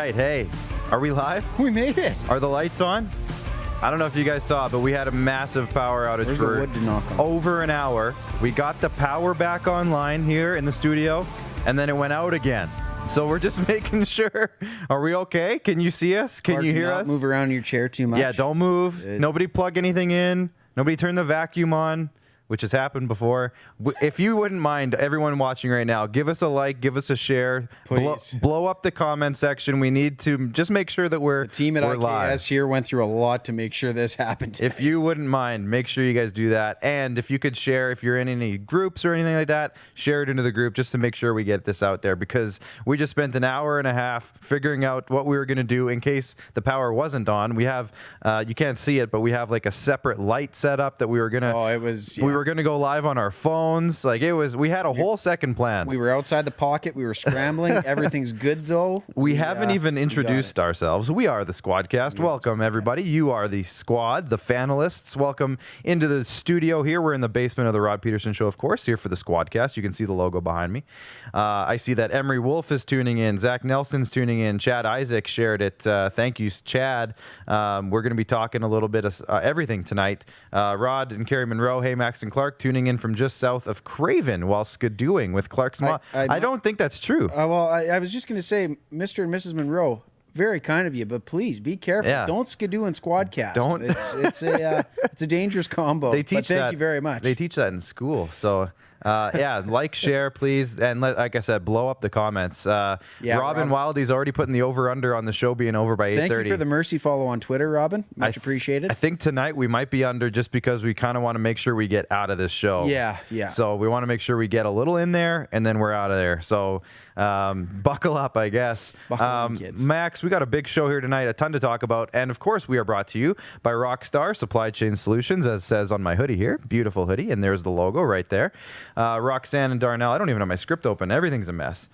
right, hey, are we live? We made it. Are the lights on? I don't know if you guys saw, but we had a massive power outage Where's the for wood to knock on? over an hour. We got the power back online here in the studio, and then it went out again. So we're just making sure. Are we okay? Can you see us? Can Clark, you do hear not us? Move around in your chair too much. Yeah, don't move. Nobody plug anything in. Nobody turn the vacuum on, which has happened before. If you wouldn't mind, everyone watching right now, give us a like, give us a share. Please. Blow up the comment section. We need to just make sure that we're The team at we're IKS live. here went through a lot to make sure this happened. If you wouldn't mind, make sure you guys do that. And if you could share, if you're in any groups or anything like that, share it into the group just to make sure we get this out there, because we just spent an hour and a half figuring out what we were going to do in case the power wasn't on. We have, you can't see it, but we have like a separate light setup that we were going to, we were going to go live on our phones. Like it was, we had a whole second plan. We were outside the pocket. We were scrambling. Everything's good though. We haven't even introduced ourselves. We are the SquadCast. Welcome, everybody. You are the squad, the fanalists. Welcome into the studio here. We're in the basement of the Rod Peterson Show, of course, here for the SquadCast. You can see the logo behind me. I see that Emery Wolf is tuning in. Zach Nelson's tuning in. Chad Isaac shared it. Thank you, Chad. We're going to be talking a little bit of everything tonight. Rod and Carrie Monroe, hey, Max and Clark, tuning in from just south of Craven while skidooing with Clark's mom. I don't think that's true. Well, I was just going to say, Mr. and Mrs. Monroe, very kind of you, but please be careful. Yeah. Don't skidoo and SquadCast. Don't. It's a dangerous combo. They teach thank you very much. They teach that in school. So, yeah, like, share, please. And like I said, blow up the comments. Robin Wildy's already putting the over-under on the show being over by 8:30. Thank you for the mercy follow on Twitter, Robin. Much appreciated. I think tonight we might be under just because we kind of want to make sure we get out of this show. Yeah. So we want to make sure we get a little in there, and then we're out of there. So buckle up, I guess. Buckle up, kids. Max, we got a big show here tonight, a ton to talk about. And, of course, we are brought to you by Rockstar Supply Chain Solutions, as says on my hoodie here. Beautiful hoodie, and there's the logo right there. Roxanne and Darnell, I don't even have my script open. Everything's a mess.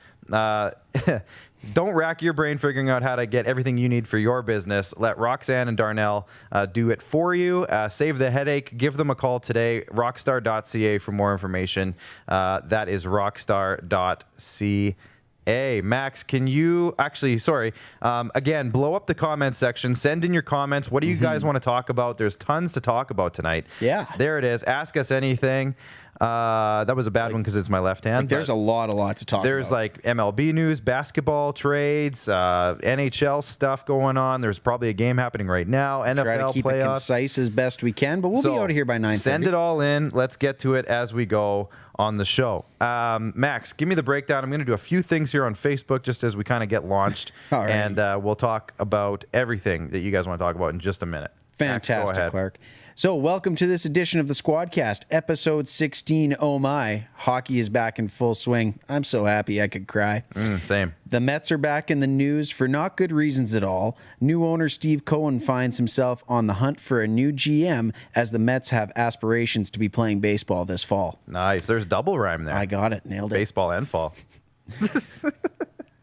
Don't rack your brain figuring out how to get everything you need for your business. Let Roxanne and Darnell do it for you. Save the headache. Give them a call today. Rockstar.ca for more information. That is rockstar.ca. Max, can you again, blow up the comment section. Send in your comments. What do you guys want to talk about? There's tons to talk about tonight. Yeah. There it is. Ask us anything. That was a bad one because it's my left hand. There's a lot to talk about. There's like MLB news, basketball trades, NHL stuff going on. There's probably a game happening right now. NFL Try to keep playoffs. it concise as best we can, but we'll be out of here by 9:30. Send it all in. Let's get to it as we go on the show. Max, give me the breakdown. I'm going to do a few things here on Facebook just as we kind of get launched. All right. And we'll talk about everything that you guys want to talk about in just a minute. Fantastic, Max, go ahead. Clark. So welcome to this edition of the SquadCast, episode 16. Oh my, hockey is back in full swing. I'm so happy I could cry. Same. The Mets are back in the news for not good reasons at all. New owner Steve Cohen finds himself on the hunt for a new GM as the Mets have aspirations to be playing baseball this fall. Nice. There's double rhyme there. I got it. Nailed it. Baseball and fall.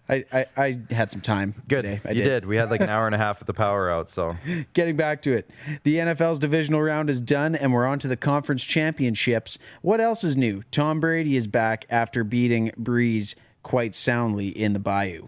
I had some time Good. today. You did. We had like an hour and a half with the power out. So Getting back to it. The NFL's divisional round is done, and we're on to the conference championships. What else is new? Tom Brady is back after beating Breeze quite soundly in the Bayou.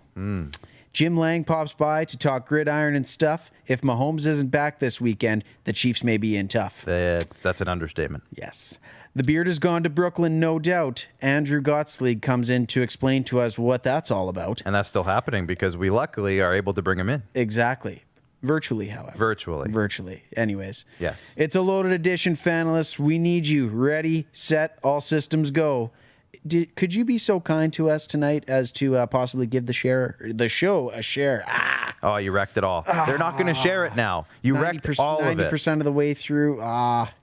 Jim Lang pops by to talk gridiron and stuff. If Mahomes isn't back this weekend, the Chiefs may be in tough. that's an understatement. Yes. The beard has gone to Brooklyn, no doubt. Andrew Gottselig comes in to explain to us what that's all about. And that's still happening because we luckily are able to bring him in. Exactly. Virtually, however. Virtually. Anyways. Yes. It's a loaded edition, fanalists. We need you. Ready, set, all systems go. Could you be so kind to us tonight as to possibly give the show a share? Oh, you wrecked it all. They're not going to share it now. You wrecked all of it. 90% of the way through.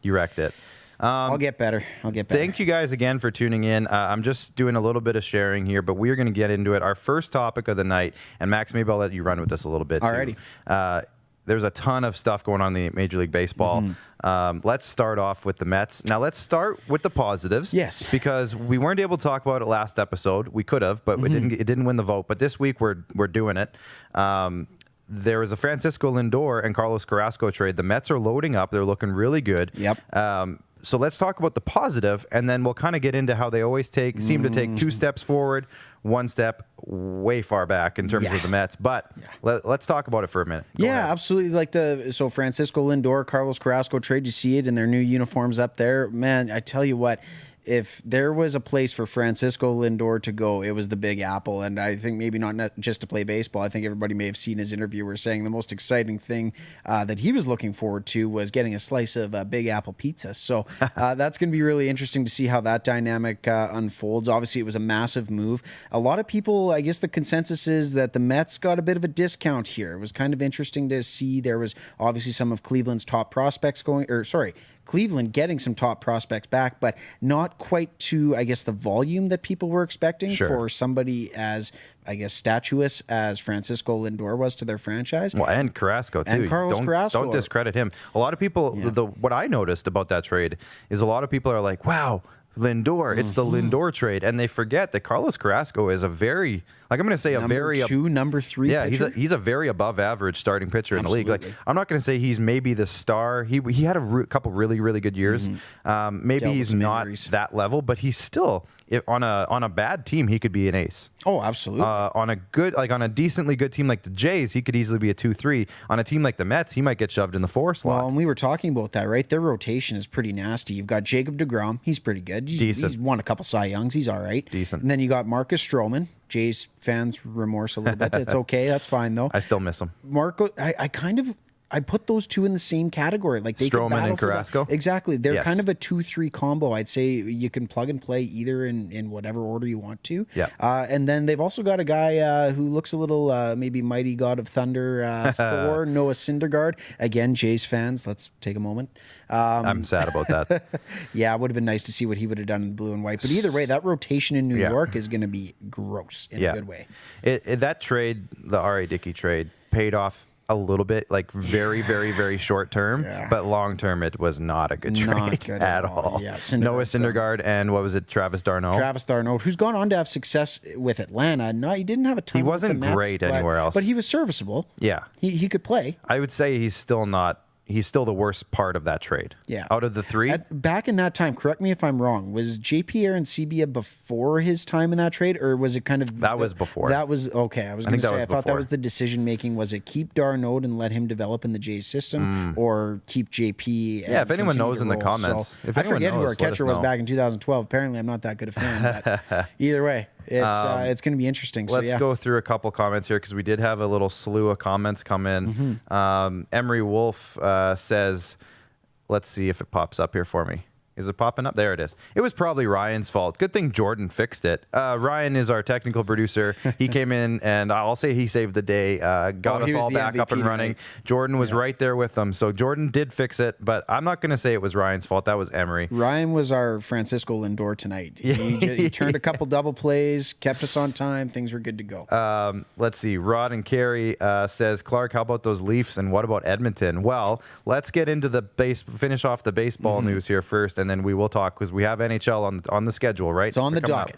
You wrecked it. I'll get better. Thank you guys again for tuning in. I'm just doing a little bit of sharing here, but we're going to get into it. Our first topic of the night, and Max, maybe I'll let you run with this a little bit. Alrighty. There's a ton of stuff going on in the Major League Baseball. Let's start off with the Mets. Now, let's start with the positives. Yes. Because we weren't able to talk about it last episode. We could have, but it didn't win the vote. But this week, we're doing it. There was a Francisco Lindor and Carlos Carrasco trade. The Mets are loading up. They're looking really good. Yep. So let's talk about the positive, and then we'll kind of get into how they always seem to take 2 steps forward, 1 step way far back in terms of the Mets. But let's talk about it for a minute. Go ahead. Absolutely. Like so Francisco Lindor, Carlos Carrasco trade, you see it in their new uniforms up there. Man, I tell you what, if there was a place for Francisco Lindor to go, it was the Big Apple. And I think maybe not just to play baseball. I think everybody may have seen his interview where saying the most exciting thing that he was looking forward to was getting a slice of Big Apple pizza. So that's going to be really interesting to see how that dynamic unfolds. Obviously, it was a massive move. A lot of people, I guess the consensus is that the Mets got a bit of a discount here. It was kind of interesting to see. There was obviously some of Cleveland's top prospects Cleveland getting some top prospects back, but not quite to, I guess, the volume that people were expecting for somebody as, I guess, statuous as Francisco Lindor was to their franchise. Well, and Carrasco, too. And Carlos Carrasco. Don't discredit him. A lot of people, what I noticed about that trade is a lot of people are like, wow, Lindor, it's the Lindor trade. And they forget that Carlos Carrasco is a very, like I'm going to say number 3 Yeah, pitcher? he's a very above average starting pitcher in the league. Like I'm not going to say he's maybe the star. He had a couple really, really good years. Maybe he's not that level, but he's still on a bad team, he could be an ace. Oh, absolutely. On a decently good team like the Jays, he could easily be a 2-3. On a team like the Mets, he might get shoved in the 4 slot. Well, and we were talking about that, right? Their rotation is pretty nasty. You've got Jacob deGrom. He's pretty good. He's won a couple Cy Youngs. He's all right. Decent. And then you got Marcus Stroman. Jays fans remorse a little bit. It's okay. That's fine, though. I still miss him. Marco, I put those two in the same category. Like they Stroman and Carrasco? Exactly. They're kind of a 2-3 combo. I'd say you can plug and play either in whatever order you want to. Yeah. And then they've also got a guy who looks a little maybe mighty god of thunder, Thor, Noah Syndergaard. Again, Jays fans, let's take a moment. I'm sad about that. Yeah, it would have been nice to see what he would have done in blue and white. But either way, that rotation in New York is going to be gross in a good way. That trade, the R.A. Dickey trade, paid off a little bit, like very, very, very short term, but long term, it was not a good trade at all. Yeah, Noah Syndergaard and what was it, Travis d'Arnaud? Travis d'Arnaud, who's gone on to have success with Atlanta. No, he didn't have a ton. He wasn't great anywhere else, but he was serviceable. Yeah, he could play. I would say he's still not. He's still the worst part of that trade. Yeah. Out of the 3? Back in that time, correct me if I'm wrong, was JP Arancibia before his time in that trade, or was it kind of... That was before. That was... Okay, I was going to say, I thought that was the decision-making. Was it keep d'Arnaud and let him develop in the Jays system, or keep JP... Yeah, if anyone knows in the comments. So, I forget who our catcher was back in 2012. Apparently, I'm not that good a fan, but either way... It's going to be interesting. Let's go through a couple comments here because we did have a little slew of comments come in. Emery Wolf says, let's see if it pops up here for me. Is it popping up? There it is. It was probably Ryan's fault. Good thing Jordan fixed it. Ryan is our technical producer. He came in, and I'll say he saved the day. Got us all back up and running. Jordan was right there with them. So Jordan did fix it, but I'm not going to say it was Ryan's fault. That was Emery. Ryan was our Francisco Lindor tonight. He turned a couple double plays, kept us on time. Things were good to go. Let's see. Rod and Carey says, Clark, how about those Leafs, and what about Edmonton? Well, let's get into finish off the baseball news here first, and then we will talk because we have NHL on the schedule, right? It's on the docket.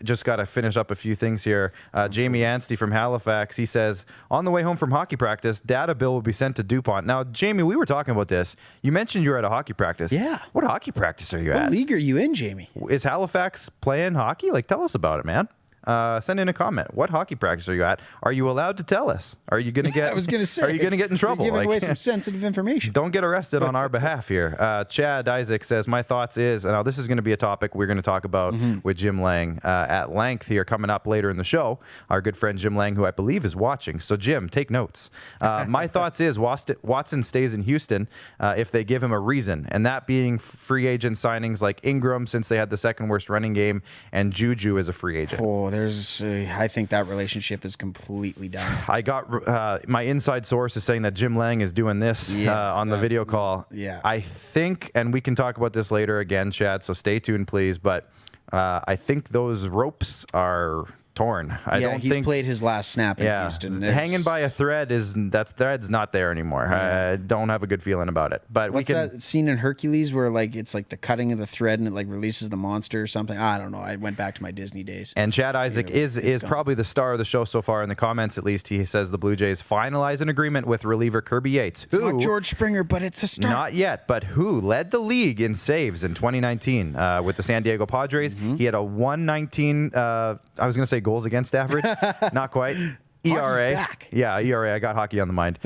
Just got to finish up a few things here. Jamie Anstey from Halifax, he says, on the way home from hockey practice, data bill will be sent to DuPont. Now, Jamie, we were talking about this. You mentioned you were at a hockey practice. Yeah. What hockey practice are you at? What league are you in, Jamie? Is Halifax playing hockey? Like, tell us about it, man. Send in a comment. What hockey practice are you at? Are you allowed to tell us? Are you going to get? I was going to say. Are you going to get in trouble? You're giving away some sensitive information. Don't get arrested on our behalf here. Chad Isaac says, my thoughts is, and now this is going to be a topic we're going to talk about with Jim Lang at length here coming up later in the show. Our good friend Jim Lang, who I believe is watching. So Jim, take notes. My thoughts is Watson stays in Houston if they give him a reason, and that being free agent signings like Ingram, since they had the second worst running game, and Juju is a free agent. Oh, there's. I think that relationship is completely done. I got my inside source is saying that Jim Lang is doing this on the video call. Yeah. I think, and we can talk about this later again, Chad, so stay tuned, please. But I think those ropes are torn. I don't he's think played his last snap in Houston. Hanging by a thread that thread's not there anymore. I don't have a good feeling about it. But what's that scene in Hercules where like it's like the cutting of the thread and it like releases the monster or something? I don't know. I went back to my Disney days. And Chad Isaac is probably the star of the show so far in the comments. At least he says the Blue Jays finalize an agreement with reliever Kirby Yates. It's not George Springer, but it's a start. Not yet, but who led the league in saves in 2019 with the San Diego Padres. He had a 119. I was going to say goals against average. Not quite. ERA. Back. Yeah, ERA. I got hockey on the mind.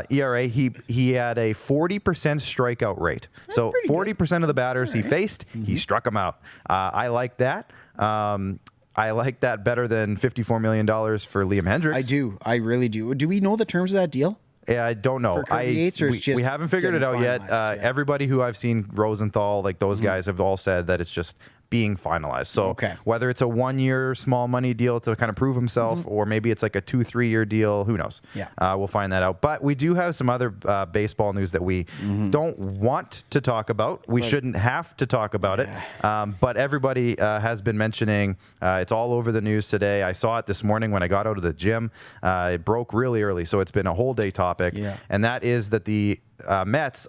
ERA. He had a 40% strikeout rate. So 40% of the batters he faced, he struck them out. I like that. I like that better than $54 million for Liam Hendricks. I do. I really do. Do we know the terms of that deal? Yeah, I don't know. We haven't figured it out yet. Everybody who I've seen, Rosenthal, like those guys have all said that it's just being finalized. So whether it's a 1-year small money deal to kind of prove himself or maybe it's like a 2-3 year deal, who knows? Yeah. We'll find that out. But we do have some other baseball news that we don't want to talk about. We shouldn't have to talk about it. But everybody has been mentioning it's all over the news today. I saw it this morning when I got out of the gym. It broke really early, so it's been a whole day topic. Yeah. And that is that the Mets,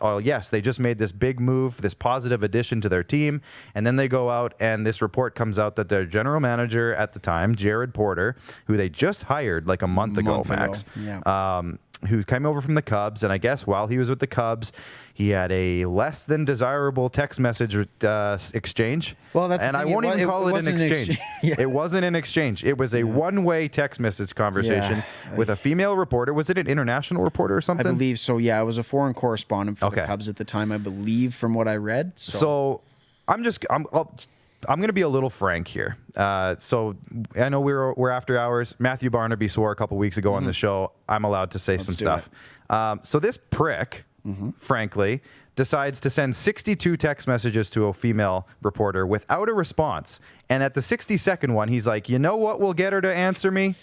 they just made this big move, this positive addition to their team, and then they go out and this report comes out that their general manager at the time, Jared Porter, who they just hired like a month ago, Max, who came over from the Cubs, and I guess while he was with the Cubs, he had a less than desirable text message exchange. Well, I won't even call it an exchange. It wasn't an exchange. It was a one-way text message conversation with a female reporter. Was it an international reporter or something? I believe so. Yeah, it was a foreign correspondent for the Cubs at the time, I believe, from what I read. So I'm going to be a little frank here. So I know we're after hours. Matthew Barnaby swore a couple weeks ago on the show. I'm allowed to say some stuff. So this prick, frankly, decides to send 62 text messages to a female reporter without a response. And at the 62nd one, he's like, you know what will get her to answer me?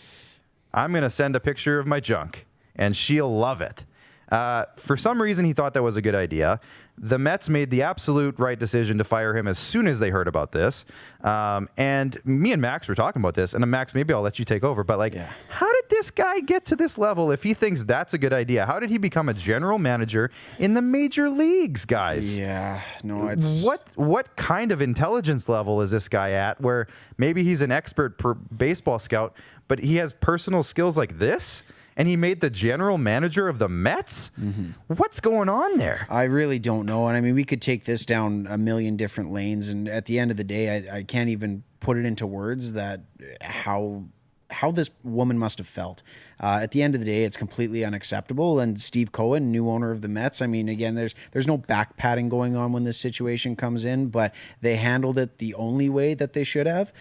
I'm going to send a picture of my junk, and she'll love it. For some reason, he thought that was a good idea. The Mets made the absolute right decision to fire him as soon as they heard about this. And me and Max were talking about this. And Max, maybe I'll let you take over. But how did this guy get to this level if he thinks that's a good idea? How did he become a general manager in the major leagues, guys? Yeah, no, it's... What kind of intelligence level is this guy at where maybe he's an expert baseball scout, but he has personal skills like this? And he made the general manager of the Mets? What's going on there? I really don't know. And I mean, we could take this down a million different lanes. And at the end of the day, I can't even put it into words that how this woman must have felt. At the end of the day, it's completely unacceptable. And Steve Cohen, new owner of the Mets, I mean, again, there's no back patting going on when this situation comes in, but they handled it the only way that they should have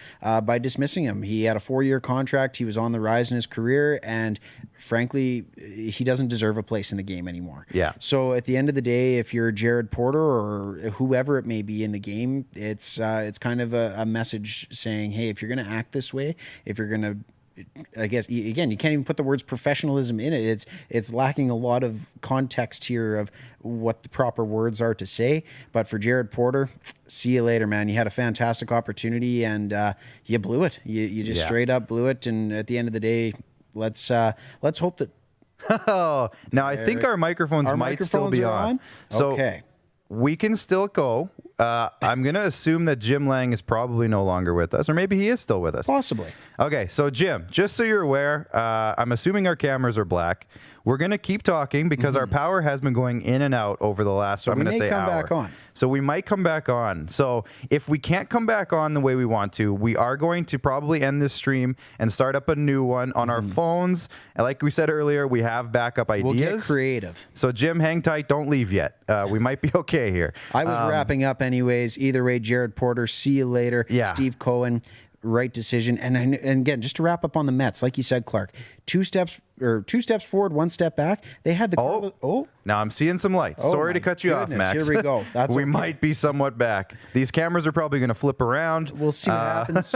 by dismissing him. He had a 4-year contract. He was on the rise in his career, and frankly, he doesn't deserve a place in the game anymore. Yeah. So at the end of the day, if you're Jared Porter or whoever it may be in the game, it's kind of a message saying, hey, if you're going to act this way, if you're going to, I guess, again, you can't even put the words professionalism in it. It's lacking a lot of context here of what the proper words are to say. But for Jared Porter, see you later, man. You had a fantastic opportunity and you blew it. You just straight up blew it. And at the end of the day, let's hope that. Oh, now I think our microphones might still be on. So okay. We can still go. I'm going to assume that Jim Lang is probably no longer with us, or maybe he is still with us. Possibly. Okay, so Jim, just so you're aware, I'm assuming our cameras are black. We're going to keep talking because our power has been going in and out over the last, so I'm going to say, come hour. back on. So we might come back on. So if we can't come back on the way we want to, we are going to probably end this stream and start up a new one on our phones. And like we said earlier, we have backup ideas. We'll get creative. So Jim, hang tight. Don't leave yet. We might be okay here. I was wrapping up anyways. Either way, Jared Porter, see you later. Yeah. Steve Cohen, right decision. And again, just to wrap up on the Mets, like you said, Clark, two steps forward, one step back. They had the Now I'm seeing some lights. Sorry to cut you off, Max. Here we go. We might be somewhat back. These cameras are probably going to flip around. We'll see what happens.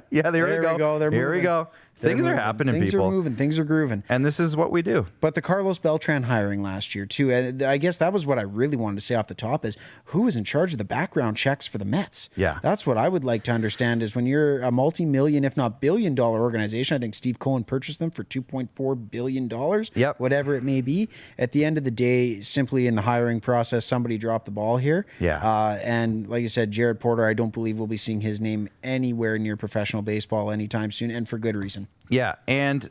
Yeah, there we go. They're Here we moving. go. Things are happening, things people. Things are moving. Things are grooving. And this is what we do. But the Carlos Beltran hiring last year, too, I guess that was what I really wanted to say off the top is who was in charge of the background checks for the Mets? Yeah. That's what I would like to understand is when you're a multi-million, if not billion-dollar organization, I think Steve Cohen purchased them for $2.4 billion, Yep. whatever it may be. At the end of the day, simply in the hiring process, somebody dropped the ball here. Yeah. And like you said, Jared Porter, I don't believe we'll be seeing his name anywhere near professional baseball anytime soon, and for good reason. Yeah, and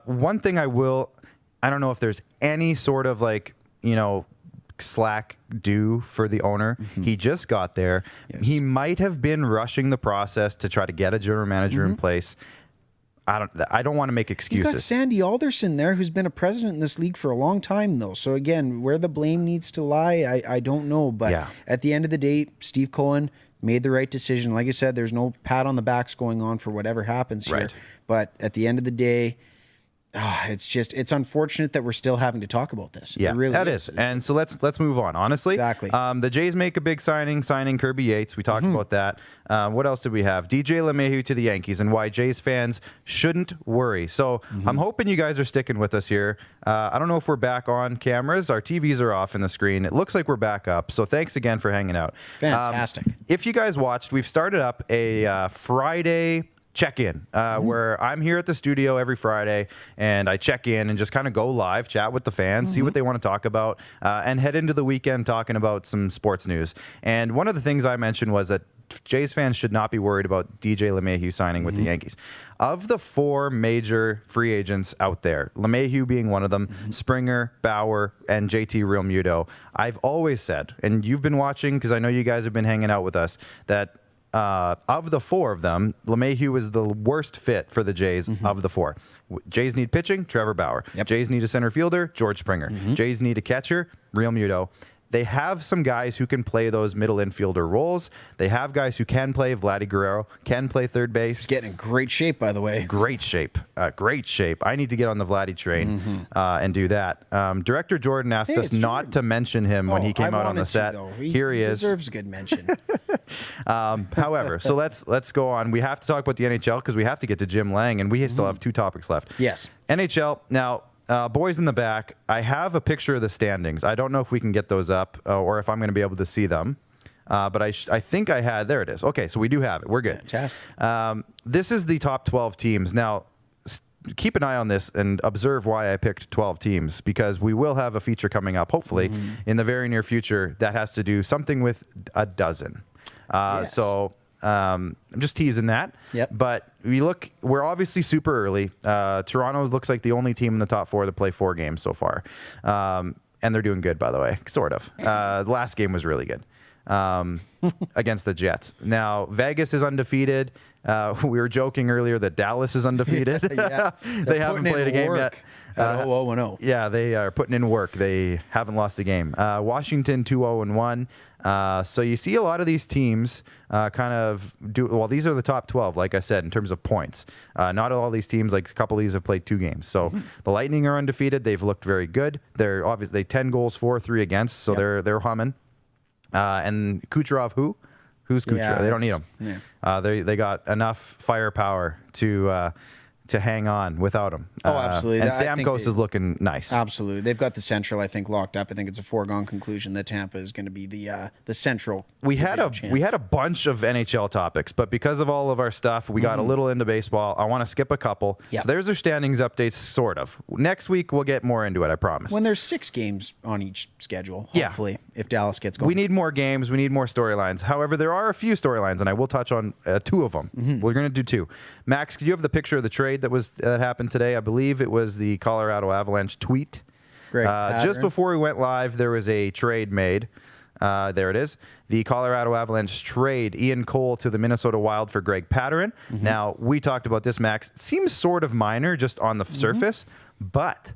one thing I don't know if there's any sort of slack due for the owner. Mm-hmm. He just got there. Yes. He might have been rushing the process to try to get a general manager in place. I don't want to make excuses. You've got Sandy Alderson there, who's been a president in this league for a long time, though. So again, where the blame needs to lie, I don't know. But at the end of the day, Steve Cohen made the right decision. Like I said, there's no pat on the backs going on for whatever happens here. Right. But at the end of the day, it's unfortunate that we're still having to talk about this. Yeah, it really that is. And so let's move on. Honestly, exactly. The Jays make a big signing Kirby Yates. We talked about that. What else did we have? DJ LeMahieu to the Yankees, and why Jays fans shouldn't worry. So I'm hoping you guys are sticking with us here. I don't know if we're back on cameras. Our TVs are off in the screen. It looks like we're back up. So thanks again for hanging out. Fantastic. If you guys watched, we've started up a Friday check-in where I'm here at the studio every Friday and I check in and just kind of go live, chat with the fans, see what they want to talk about, and head into the weekend talking about some sports news. And one of the things I mentioned was that Jays fans should not be worried about DJ LeMahieu signing with the Yankees. Of the 4 major free agents out there, LeMahieu being one of them, Springer, Bauer, and JT Realmuto, I've always said, and you've been watching because I know you guys have been hanging out with us, that of the 4 of them, LeMahieu is the worst fit for the Jays of the 4. Jays need pitching, Trevor Bauer. Yep. Jays need a center fielder, George Springer. Jays need a catcher, Realmuto. They have some guys who can play those middle infielder roles. They have guys who can play. Vladdy Guerrero can play third base. He's getting in great shape, by the way. Great shape. Great shape. I need to get on the Vladdy train and do that. Director Jordan asked us not to mention him when he came out on the set. Here he is. Deserves a good mention. However, so let's go on. We have to talk about the NHL because we have to get to Jim Lang, and we still have 2 topics left. Yes. NHL. Now, boys in the back, I have a picture of the standings. I don't know if we can get those up or if I'm going to be able to see them. But I think I had. There it is. Okay, so we do have it. We're good. Fantastic. This is the top 12 teams. Now, keep an eye on this and observe why I picked 12 teams, because we will have a feature coming up, hopefully, in the very near future that has to do something with a dozen. Yes. So I'm just teasing that. Yep. But we're obviously super early. Toronto looks like the only team in the top 4 to play 4 games so far. And they're doing good, by the way, sort of. The last game was really good against the Jets. Now, Vegas is undefeated. We were joking earlier that Dallas is undefeated. Yeah. They haven't played a game yet. At 0-0. Yeah, they are putting in work. They haven't lost a game. Washington 2-0-1. So you see a lot of these teams kind of do well. These are the top 12, like I said, in terms of points. Not all these teams, like a couple of these have played 2 games. So the Lightning are undefeated. They've looked very good. They're obviously 10 goals for, 3 against. So they're humming. And Kucherov, who's Kucherov? Yeah, they don't need him. Yeah. They got enough firepower to hang on without him. Oh, absolutely. And Stamkos is looking nice. Absolutely. They've got the Central, I think, locked up. I think it's a foregone conclusion that Tampa is going to be the Central. We had a bunch of NHL topics, but because of all of our stuff, we got a little into baseball. I want to skip a couple. Yep. So there's our standings updates, sort of. Next week, we'll get more into it, I promise. When there's 6 games on each schedule, hopefully, if Dallas gets going. We need more games. We need more storylines. However, there are a few storylines, and I will touch on 2 of them. We're going to do 2. Max, do you have the picture of the trade that happened today? I believe it was the Colorado Avalanche tweet. Great. Just before we went live, there was a trade made. There it is. The Colorado Avalanche trade Ian Cole to the Minnesota Wild for Greg Patterin. Now, we talked about this, Max. It seems sort of minor just on the surface, but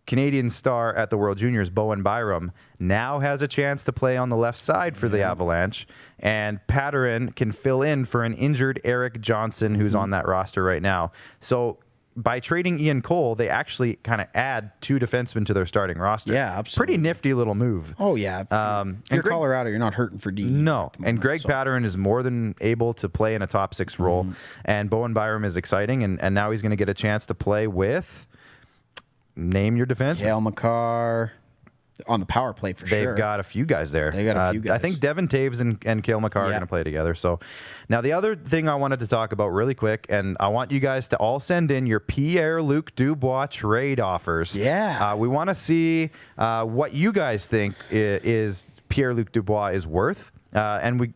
Canadian star at the World Juniors, Bowen Byram, now has a chance to play on the left side for the Avalanche, and Patterin can fill in for an injured Eric Johnson, who's on that roster right now. So by trading Ian Cole, they actually kind of add 2 defensemen to their starting roster. Yeah, absolutely. Pretty nifty little move. Oh, yeah. If you're Colorado, you're not hurting for D. No, and Greg Patterson is more than able to play in a top 6 role, and Bowen Byram is exciting, and now he's going to get a chance to play with, name your defenseman. Cale Makar. On the power play for sure. They've got a few guys there. They got a few guys. I think Devin Taves and Cale Makar are going to play together. So now the other thing I wanted to talk about really quick, and I want you guys to all send in your Pierre-Luc Dubois trade offers. Yeah. We want to see what you guys think is Pierre-Luc Dubois is worth. And we,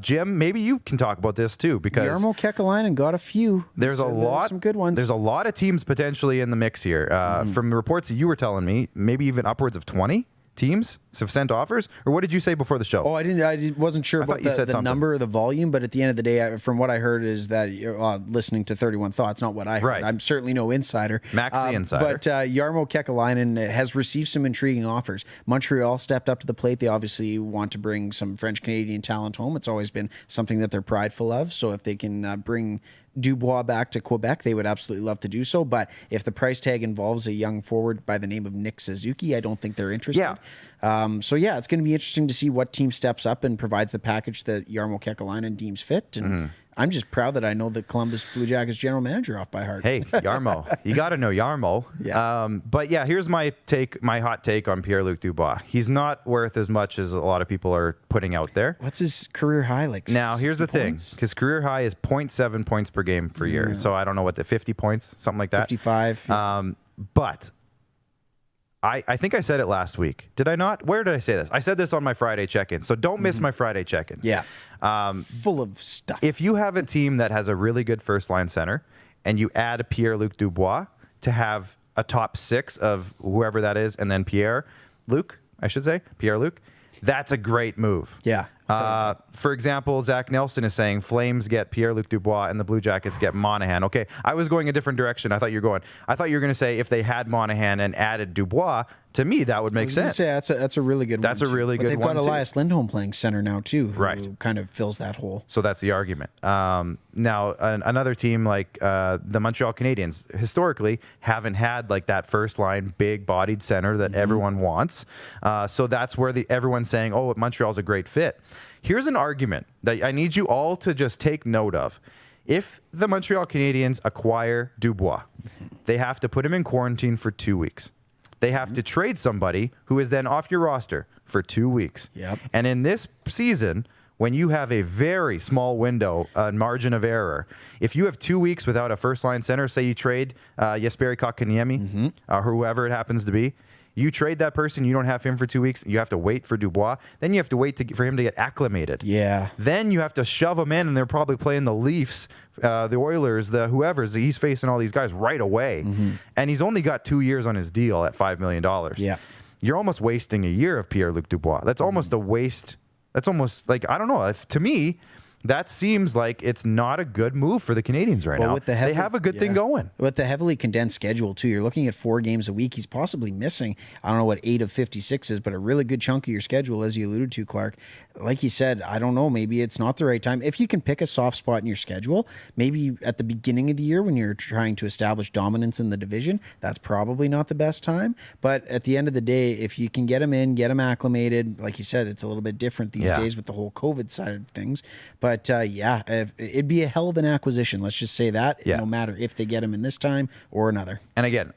Jim, maybe you can talk about this too, because Jarmo Kekalainen got a few. There's some good ones. There's a lot of teams potentially in the mix here. From the reports that you were telling me, maybe even upwards of 20 teams have sent offers. Or what did you say before the show? Oh, I wasn't sure about the number or the volume, but at the end of the day, from what I heard is that listening to 31 Thoughts, not what I heard. Right. I'm certainly no insider. Max the insider. But Jarmo Kekalainen has received some intriguing offers. Montreal stepped up to the plate. They obviously want to bring some French-Canadian talent home. It's always been something that they're prideful of. So if they can bring Dubois back to Quebec, they would absolutely love to do so. But if the price tag involves a young forward by the name of Nick Suzuki, I don't think they're interested. It's going to be interesting to see what team steps up and provides the package that Jarmo Kekalainen deems fit. And I'm just proud that I know the Columbus Blue Jackets general manager off by heart. Hey, Jarmo. You got to know Jarmo. Yeah. But yeah, here's my hot take on Pierre-Luc Dubois. He's not worth as much as a lot of people are putting out there. What's his career high like? Now, here's the thing. His career high is 0.7 points per game per year. So I don't know what 50 points, something like that. 55. But I think I said it last week. Did I not? Where did I say this? I said this on my Friday check-in. So don't miss my Friday check-ins. Yeah. Full of stuff. If you have a team that has a really good first-line center and you add a Pierre-Luc Dubois to have a top 6 of whoever that is, and then Pierre-Luc, that's a great move. Yeah. For example, Zach Nelson is saying Flames get Pierre-Luc Dubois and the Blue Jackets get Monahan. Okay, I was going a different direction. I thought you were going to say if they had Monahan and added Dubois, to me that would make sense. That's a really good one. That's a really good one. They've got Elias Lindholm playing center now too, who kind of fills that hole. So that's the argument. Now, another team like the Montreal Canadiens historically haven't had like that first line big bodied center that everyone wants. So that's where everyone's saying, oh, Montreal's a great fit. Here's an argument that I need you all to just take note of. If the Montreal Canadiens acquire Dubois, they have to put him in quarantine for 2 weeks. They have to trade somebody who is then off your roster for 2 weeks. Yep. And in this season, when you have a very small window, margin of error, if you have 2 weeks without a first-line center, say you trade Jesperi Kotkaniemi, or whoever it happens to be, you trade that person, you don't have him for 2 weeks, you have to wait for Dubois, then you have to wait for him to get acclimated. Yeah. Then you have to shove him in, and they're probably playing the Leafs, the Oilers, the whoever's. He's facing all these guys right away. And he's only got 2 years on his deal at $5 million. Yeah. You're almost wasting a year of Pierre-Luc Dubois. That's almost a waste. That's almost like, I don't know. To me, that seems like it's not a good move for the Canadiens right now. They have a good thing going. With the heavily condensed schedule, too, you're looking at 4 games a week. He's possibly missing, I don't know what 8 of 56 is, but a really good chunk of your schedule, as you alluded to, Clark. Like you said, I don't know, maybe it's not the right time. If you can pick a soft spot in your schedule, maybe at the beginning of the year when you're trying to establish dominance in the division, that's probably not the best time. But at the end of the day, if you can get him in, get him acclimated, like you said, it's a little bit different these days with the whole COVID side of things. But it'd be a hell of an acquisition. Let's just say that, no matter if they get him in this time or another. And again,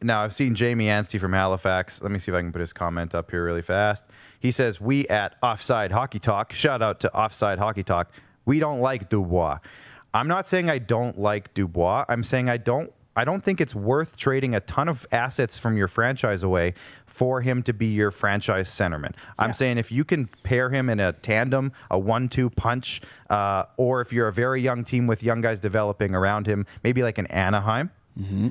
now I've seen Jamie Anstey from Halifax. Let me see if I can put his comment up here really fast. He says, we at Offside Hockey Talk, shout out to Offside Hockey Talk, we don't like Dubois. I'm not saying I don't like Dubois. I'm saying I don't think it's worth trading a ton of assets from your franchise away for him to be your franchise centerman. I'm saying if you can pair him in a tandem, a 1-2 punch, or if you're a very young team with young guys developing around him, maybe like an Anaheim,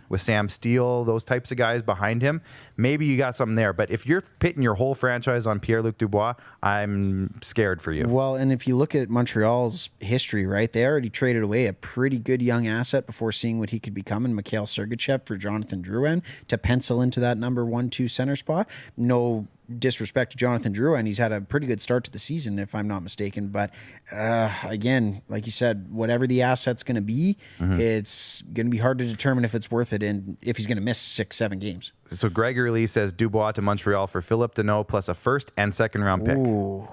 with Sam Steele, those types of guys behind him, maybe you got something there. But if you're pitting your whole franchise on Pierre-Luc Dubois, I'm scared for you. Well, and if you look at Montreal's history, right, they already traded away a pretty good young asset before seeing what he could become in Mikhail Sergachev for Jonathan Drouin to pencil into that number 1-2 center spot. No disrespect to Jonathan Drouin, he's had a pretty good start to the season, if I'm not mistaken. But again, like you said, whatever the asset's going to be, it's going to be hard to determine if it's worth it and if he's going to miss 6-7 games. So Gregory Lee says Dubois to Montreal for Philip Deneau plus a first and second round pick. Ooh.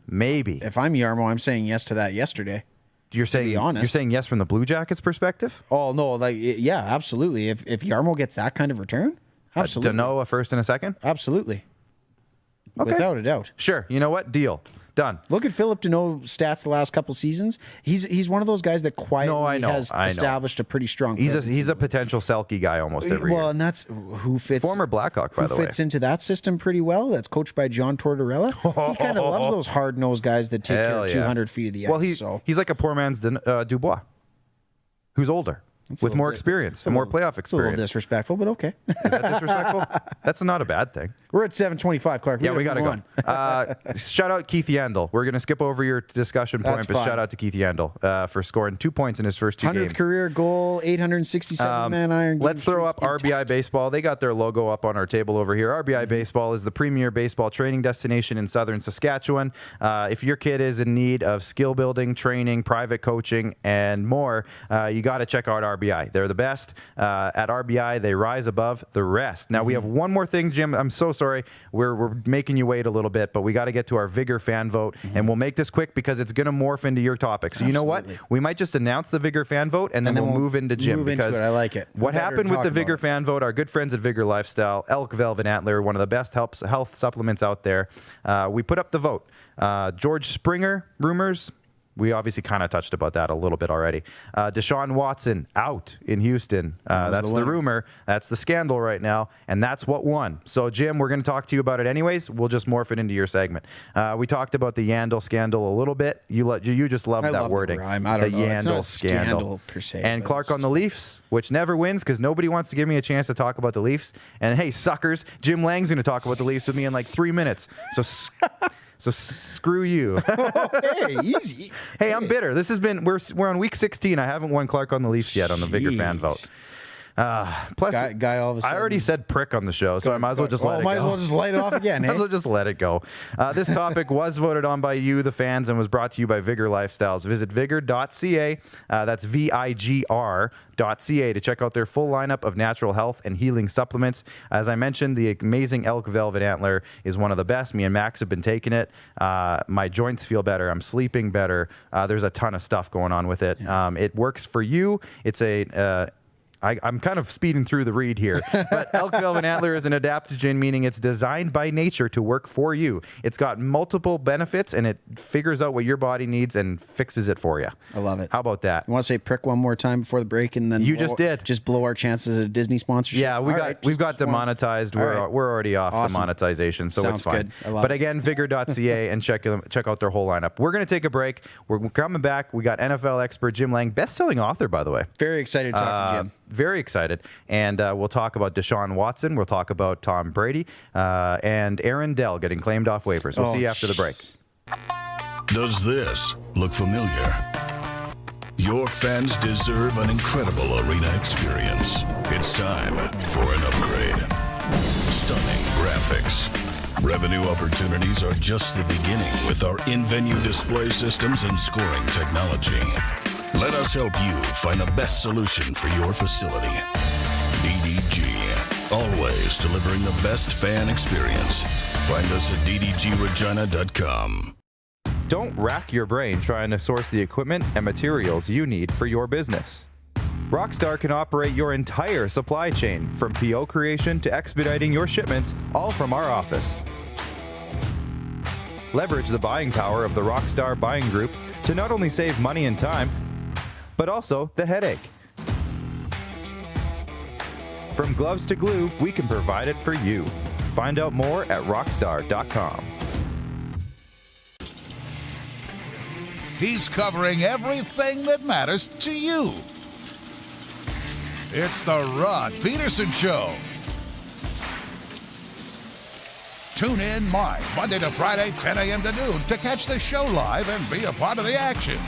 Maybe. If I'm Yarmo, I'm saying yes to that yesterday. You're saying yes from the Blue Jackets perspective? Oh, no. Yeah, absolutely. If Yarmo gets that kind of return, absolutely. Deneau, a first and a second? Absolutely. Okay. Without a doubt. Sure. You know what? Deal. Done. Look at Philip Deneau's stats the last couple seasons. He's one of those guys that quietly has established a pretty strong presence. He's a potential Selke guy almost every year. Well, and that's who fits. Former Blackhawk, by the way. Who fits into that system pretty well. That's coached by John Tortorella. He kind of loves those hard-nosed guys that take care of 200 feet of the ice. Well, he's like a poor man's Dubois, who's older. With more experience and more playoff experience. It's a little disrespectful, but okay. Is that disrespectful? That's not a bad thing. We're at 7:25, Clark. We got to go. Shout out Keith Yandel. We're going to skip over your discussion point, but shout out to Keith Yandel for scoring 2 points in his first 2 games. 100th career goal, 867 man iron. Let's throw up RBI Baseball. They got their logo up on our table over here. RBI Baseball is the premier baseball training destination in southern Saskatchewan. If your kid is in need of skill building, training, private coaching, and more, you got to check out RBI. They're the best. At RBI, they rise above the rest. Now, we have one more thing, Jim. I'm so sorry. We're making you wait a little bit, but we got to get to our Vigor fan vote, and we'll make this quick because it's going to morph into your topic. So you know what? We might just announce the Vigor fan vote, and then we'll move into Jim. Move into it. I like it. What happened with the Vigor fan vote, our good friends at Vigor Lifestyle, Elk Velvet Antler, one of the best health supplements out there, we put up the vote. George Springer rumors. We obviously kind of touched about that a little bit already. Deshaun Watson out in Houston. That's the rumor. That's the scandal right now. And that's what won. So, Jim, we're going to talk to you about it anyways. We'll just morph it into your segment. We talked about the Yandel scandal a little bit. You just love that wording. The rhyme. I don't know. Yandel it's not a scandal per se. And Clark on the Leafs, which never wins because nobody wants to give me a chance to talk about the Leafs. And, hey, suckers, Jim Lang's going to talk about the Leafs with me in like 3 minutes. So screw you. Hey, easy. Hey, I'm bitter. This has been we're on week 16. I haven't won Clark on the Leafs yet on the Vigor fan vote. Plus, guy all of a sudden. I already said prick on the show, so I might as well just let it go. Might as well just light it off again. Might as well just let it go. This topic was voted on by you, the fans, and was brought to you by Vigor Lifestyles. Visit vigor.ca. That's vigr.ca to check out their full lineup of natural health and healing supplements. As I mentioned, the amazing Elk Velvet Antler is one of the best. Me and Max have been taking it. My joints feel better. I'm sleeping better. There's a ton of stuff going on with it. It works for you. It's I'm kind of speeding through the read here, but Elk Velvet Antler is an adaptogen, meaning it's designed by nature to work for you. It's got multiple benefits, and it figures out what your body needs and fixes it for you. I love it. How about that? You want to say prick one more time before the break, and then just did. Just blow our chances at a Disney sponsorship. Yeah, we've got demonetized. We're already off the monetization, so it's fine. Good. I love but it. again, vigor.ca and check out their whole lineup. We're going to take a break. We're coming back. We got NFL expert Jim Lang, best-selling author, by the way. Very excited to talk to Jim. Very excited. And we'll talk about Deshaun Watson. We'll talk about Tom Brady and Aaron Dell getting claimed off waivers. We'll see you after the break. Does this look familiar? Your fans deserve an incredible arena experience. It's time for an upgrade. Stunning graphics. Revenue opportunities are just the beginning with our in-venue display systems and scoring technology. Let us help you find the best solution for your facility. DDG, always delivering the best fan experience. Find us at ddgregina.com. Don't rack your brain trying to source the equipment and materials you need for your business. Rockstar can operate your entire supply chain, from PO creation to expediting your shipments, all from our office. Leverage the buying power of the Rockstar Buying Group to not only save money and time, but also the headache. From gloves to glue, we can provide it for you. Find out more at rockstar.com. He's covering everything that matters to you. It's the Rod Peterson Show. Tune in live Monday to Friday, 10 a.m. to noon to catch the show live and be a part of the action.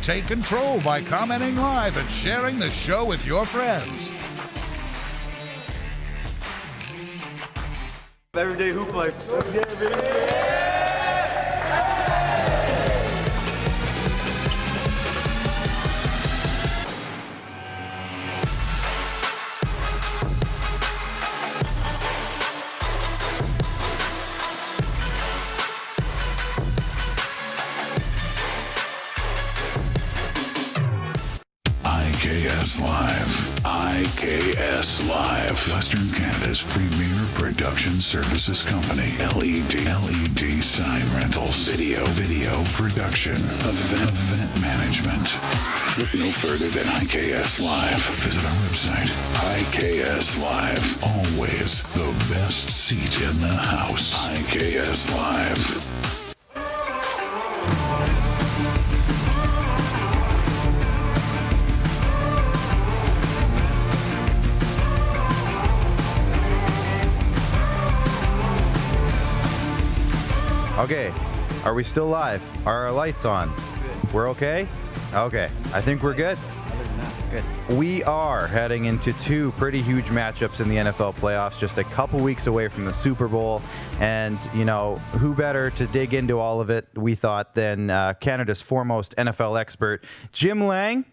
Take control by commenting live and sharing the show with your friends. Everyday Hooplife. IKS Live. IKS Live. Western Canada's premier production services company. LED sign rentals. Video production. Event management. Look no further than IKS Live. Visit our website. IKS Live. Always the best seat in the house. IKS Live. Okay, are we still live? Are our lights on? Good. We're okay? Okay, I think we're good. Other than that, good. We are heading into two pretty huge matchups in the NFL playoffs, just a couple weeks away from the Super Bowl. And, you know, who better to dig into all of it, we thought, than Canada's foremost NFL expert, Jim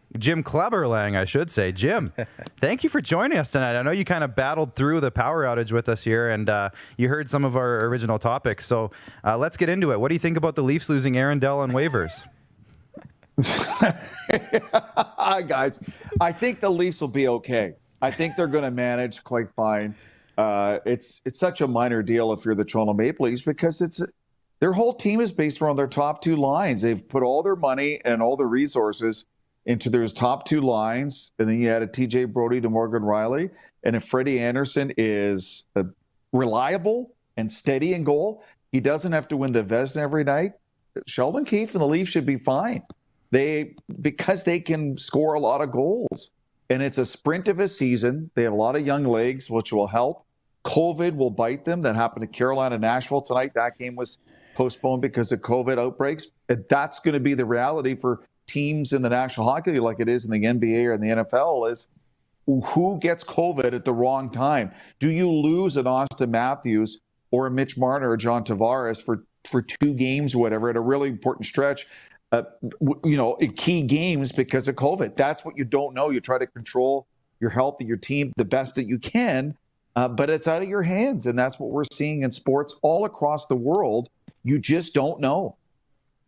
Kleber Lang, I should say. Jim, thank you for joining us tonight. I know you kind of battled through the power outage with us here, and you heard some of our original topics. So let's get into it. What do you think about the Leafs losing Aaron Dell on waivers? Hi, guys. I think the Leafs will be okay. I think they're going to manage quite fine. It's such a minor deal if you're the Toronto Maple Leafs because their whole team is based around their top two lines. They've put all their money and all their resources into their top two lines, and then you add a TJ Brody to Morgan Riley. And if Freddie Anderson is reliable and steady in goal, he doesn't have to win the Vezina every night. Sheldon Keefe and the Leafs should be fine. Because they can score a lot of goals. And it's a sprint of a season. They have a lot of young legs, which will help. COVID will bite them. That happened to Carolina, Nashville tonight. That game was postponed because of COVID outbreaks. And that's going to be the reality for teams in the National Hockey League, like it is in the NBA or in the NFL, is who gets COVID at the wrong time. Do you lose an Austin Matthews or a Mitch Marner or John Tavares for 2 games or whatever at a really important stretch? In key games because of COVID. That's what you don't know. You try to control your health of your team the best that you can, but it's out of your hands. And that's what we're seeing in sports all across the world. You just don't know.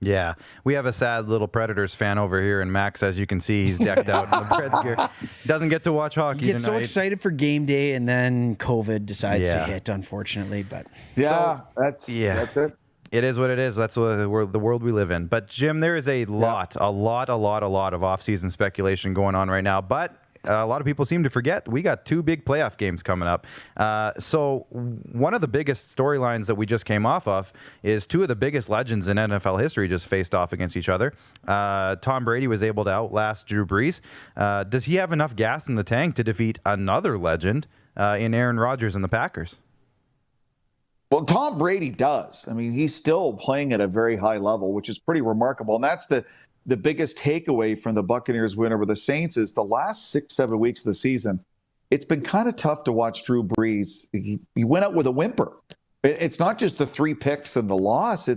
Yeah, we have a sad little Predators fan over here, and Max, as you can see, he's decked out in the Preds gear. Doesn't get to watch hockey You get so tonight. excited for game day, and then COVID decides to hit, unfortunately. But That's it. It is what it is. That's the world we live in. But Jim, there is a lot of off-season speculation going on right now. But a lot of people seem to forget we got 2 big playoff games coming up. So one of the biggest storylines that we just came off of is 2 of the biggest legends in NFL history just faced off against each other. Tom Brady was able to outlast Drew Brees. Does he have enough gas in the tank to defeat another legend in Aaron Rodgers and the Packers? Well, Tom Brady does. I mean, he's still playing at a very high level, which is pretty remarkable. And that's the biggest takeaway from the Buccaneers win over the Saints is the last 6-7 weeks of the season, it's been kind of tough to watch Drew Brees. He went out with a whimper. It's not just the 3 picks and the loss.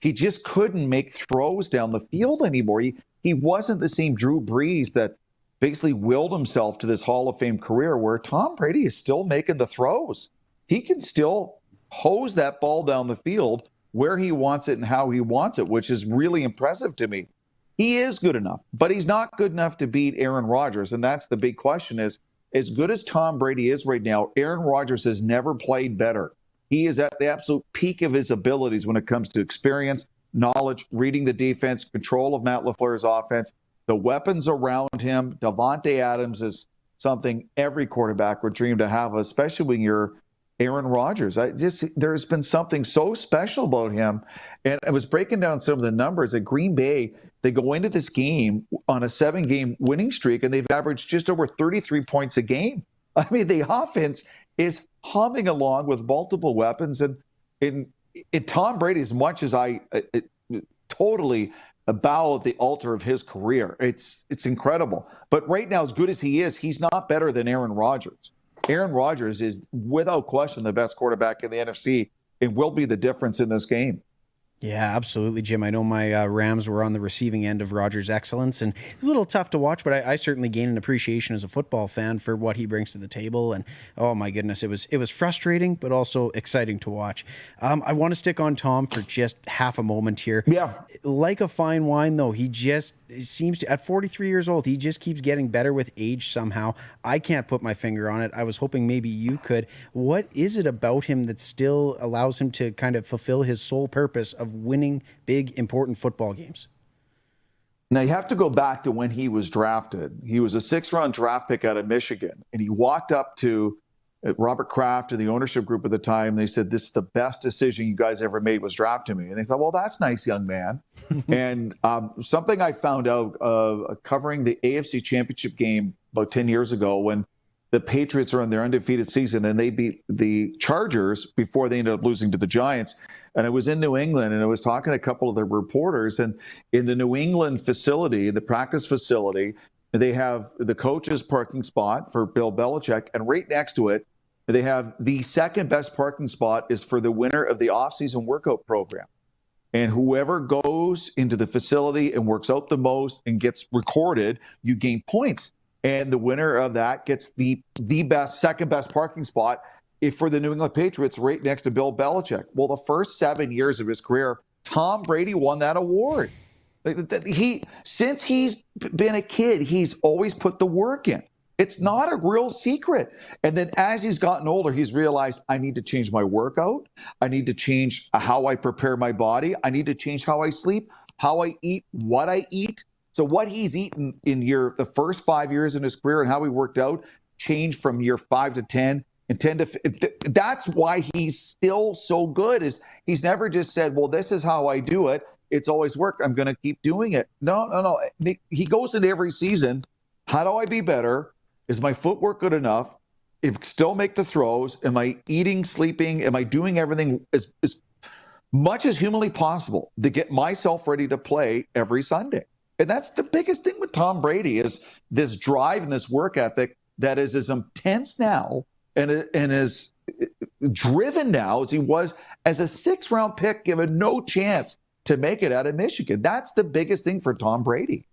He just couldn't make throws down the field anymore. He wasn't the same Drew Brees that basically willed himself to this Hall of Fame career where Tom Brady is still making the throws. He can still hose that ball down the field where he wants it and how he wants it, which is really impressive to me. He is good enough, but he's not good enough to beat Aaron Rodgers. And that's the big question is, as good as Tom Brady is right now, Aaron Rodgers has never played better. He is at the absolute peak of his abilities when it comes to experience, knowledge, reading the defense, control of Matt LaFleur's offense, the weapons around him. Davante Adams is something every quarterback would dream to have, especially when you're Aaron Rodgers. There's been something so special about him. And I was breaking down some of the numbers at Green Bay. They go into this game on a 7-game winning streak, and they've averaged just over 33 points a game. I mean, the offense is humming along with multiple weapons. And Tom Brady, as much as I totally bow at the altar of his career, it's incredible. But right now, as good as he is, he's not better than Aaron Rodgers. Aaron Rodgers is without question the best quarterback in the NFC and will be the difference in this game. Yeah, absolutely, Jim. I know my Rams were on the receiving end of Rodgers' excellence, and it was a little tough to watch, but I certainly gained an appreciation as a football fan for what he brings to the table. And oh my goodness, it was frustrating, but also exciting to watch. I want to stick on Tom for just half a moment here. Yeah. Like a fine wine, though, he just seems to, at 43 years old, he just keeps getting better with age somehow. I can't put my finger on it. I was hoping maybe you could. What is it about him that still allows him to kind of fulfill his sole purpose of winning big, important football games? Now, you have to go back to when he was drafted. He was a 6th-round draft pick out of Michigan, and he walked up to Robert Kraft and the ownership group at the time. They said, "This is the best decision you guys ever made, was drafting me." And they thought, well, that's nice, young man. And something I found out covering the AFC Championship game about 10 years ago, when the Patriots are on their undefeated season and they beat the Chargers before they ended up losing to the Giants. And I was in New England, and I was talking to a couple of the reporters, and in the New England facility, the practice facility, they have the coach's parking spot for Bill Belichick, and right next to it, they have the second best parking spot is for the winner of the off-season workout program. And whoever goes into the facility and works out the most and gets recorded, you gain points. And the winner of that gets the best, second best parking spot for the New England Patriots right next to Bill Belichick. Well, the first 7 years of his career, Tom Brady won that award. Since he's been a kid, he's always put the work in. It's not a real secret. And then as he's gotten older, he's realized, I need to change my workout. I need to change how I prepare my body. I need to change how I sleep, how I eat, what I eat. So what he's eaten in the first 5 years in his career and how he worked out changed from year 5 to 10 and 10 to. That's why he's still so good. Is he's never just said, well, this is how I do it. It's always worked. I'm going to keep doing it. No. He goes into every season. How do I be better? Is my footwork good enough? Still make the throws? Am I eating, sleeping? Am I doing everything as much as humanly possible to get myself ready to play every Sunday? And that's the biggest thing with Tom Brady, is this drive and this work ethic that is as intense now and as driven now as he was as a 6th-round pick, given no chance to make it out of Michigan. That's the biggest thing for Tom Brady.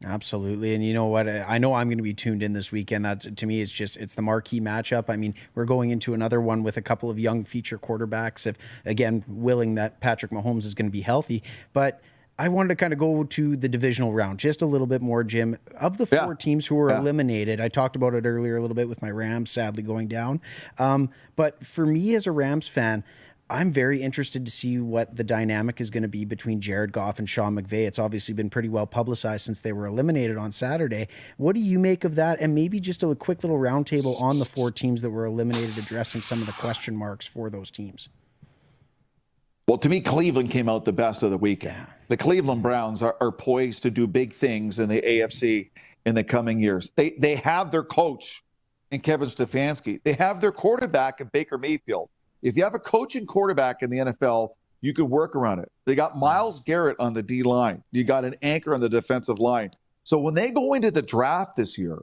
Absolutely. And you know what? I know I'm going to be tuned in this weekend. That, to me, it's the marquee matchup. I mean, we're going into another one with a couple of young feature quarterbacks, if, again, willing that Patrick Mahomes is going to be healthy. But I wanted to kind of go to the divisional round just a little bit more, Jim. Of the 4 teams who were eliminated, I talked about it earlier a little bit with my Rams sadly going down. But for me as a Rams fan, I'm very interested to see what the dynamic is going to be between Jared Goff and Sean McVay. It's obviously been pretty well publicized since they were eliminated on Saturday. What do you make of that? And maybe just a quick little roundtable on the 4 teams that were eliminated, addressing some of the question marks for those teams. Well, to me, Cleveland came out the best of the weekend. Yeah. The Cleveland Browns are poised to do big things in the AFC in the coming years. They have their coach in Kevin Stefanski. They have their quarterback in Baker Mayfield. If you have a coach and quarterback in the NFL, you can work around it. They got Myles Garrett on the D-line. You got an anchor on the defensive line. So when they go into the draft this year,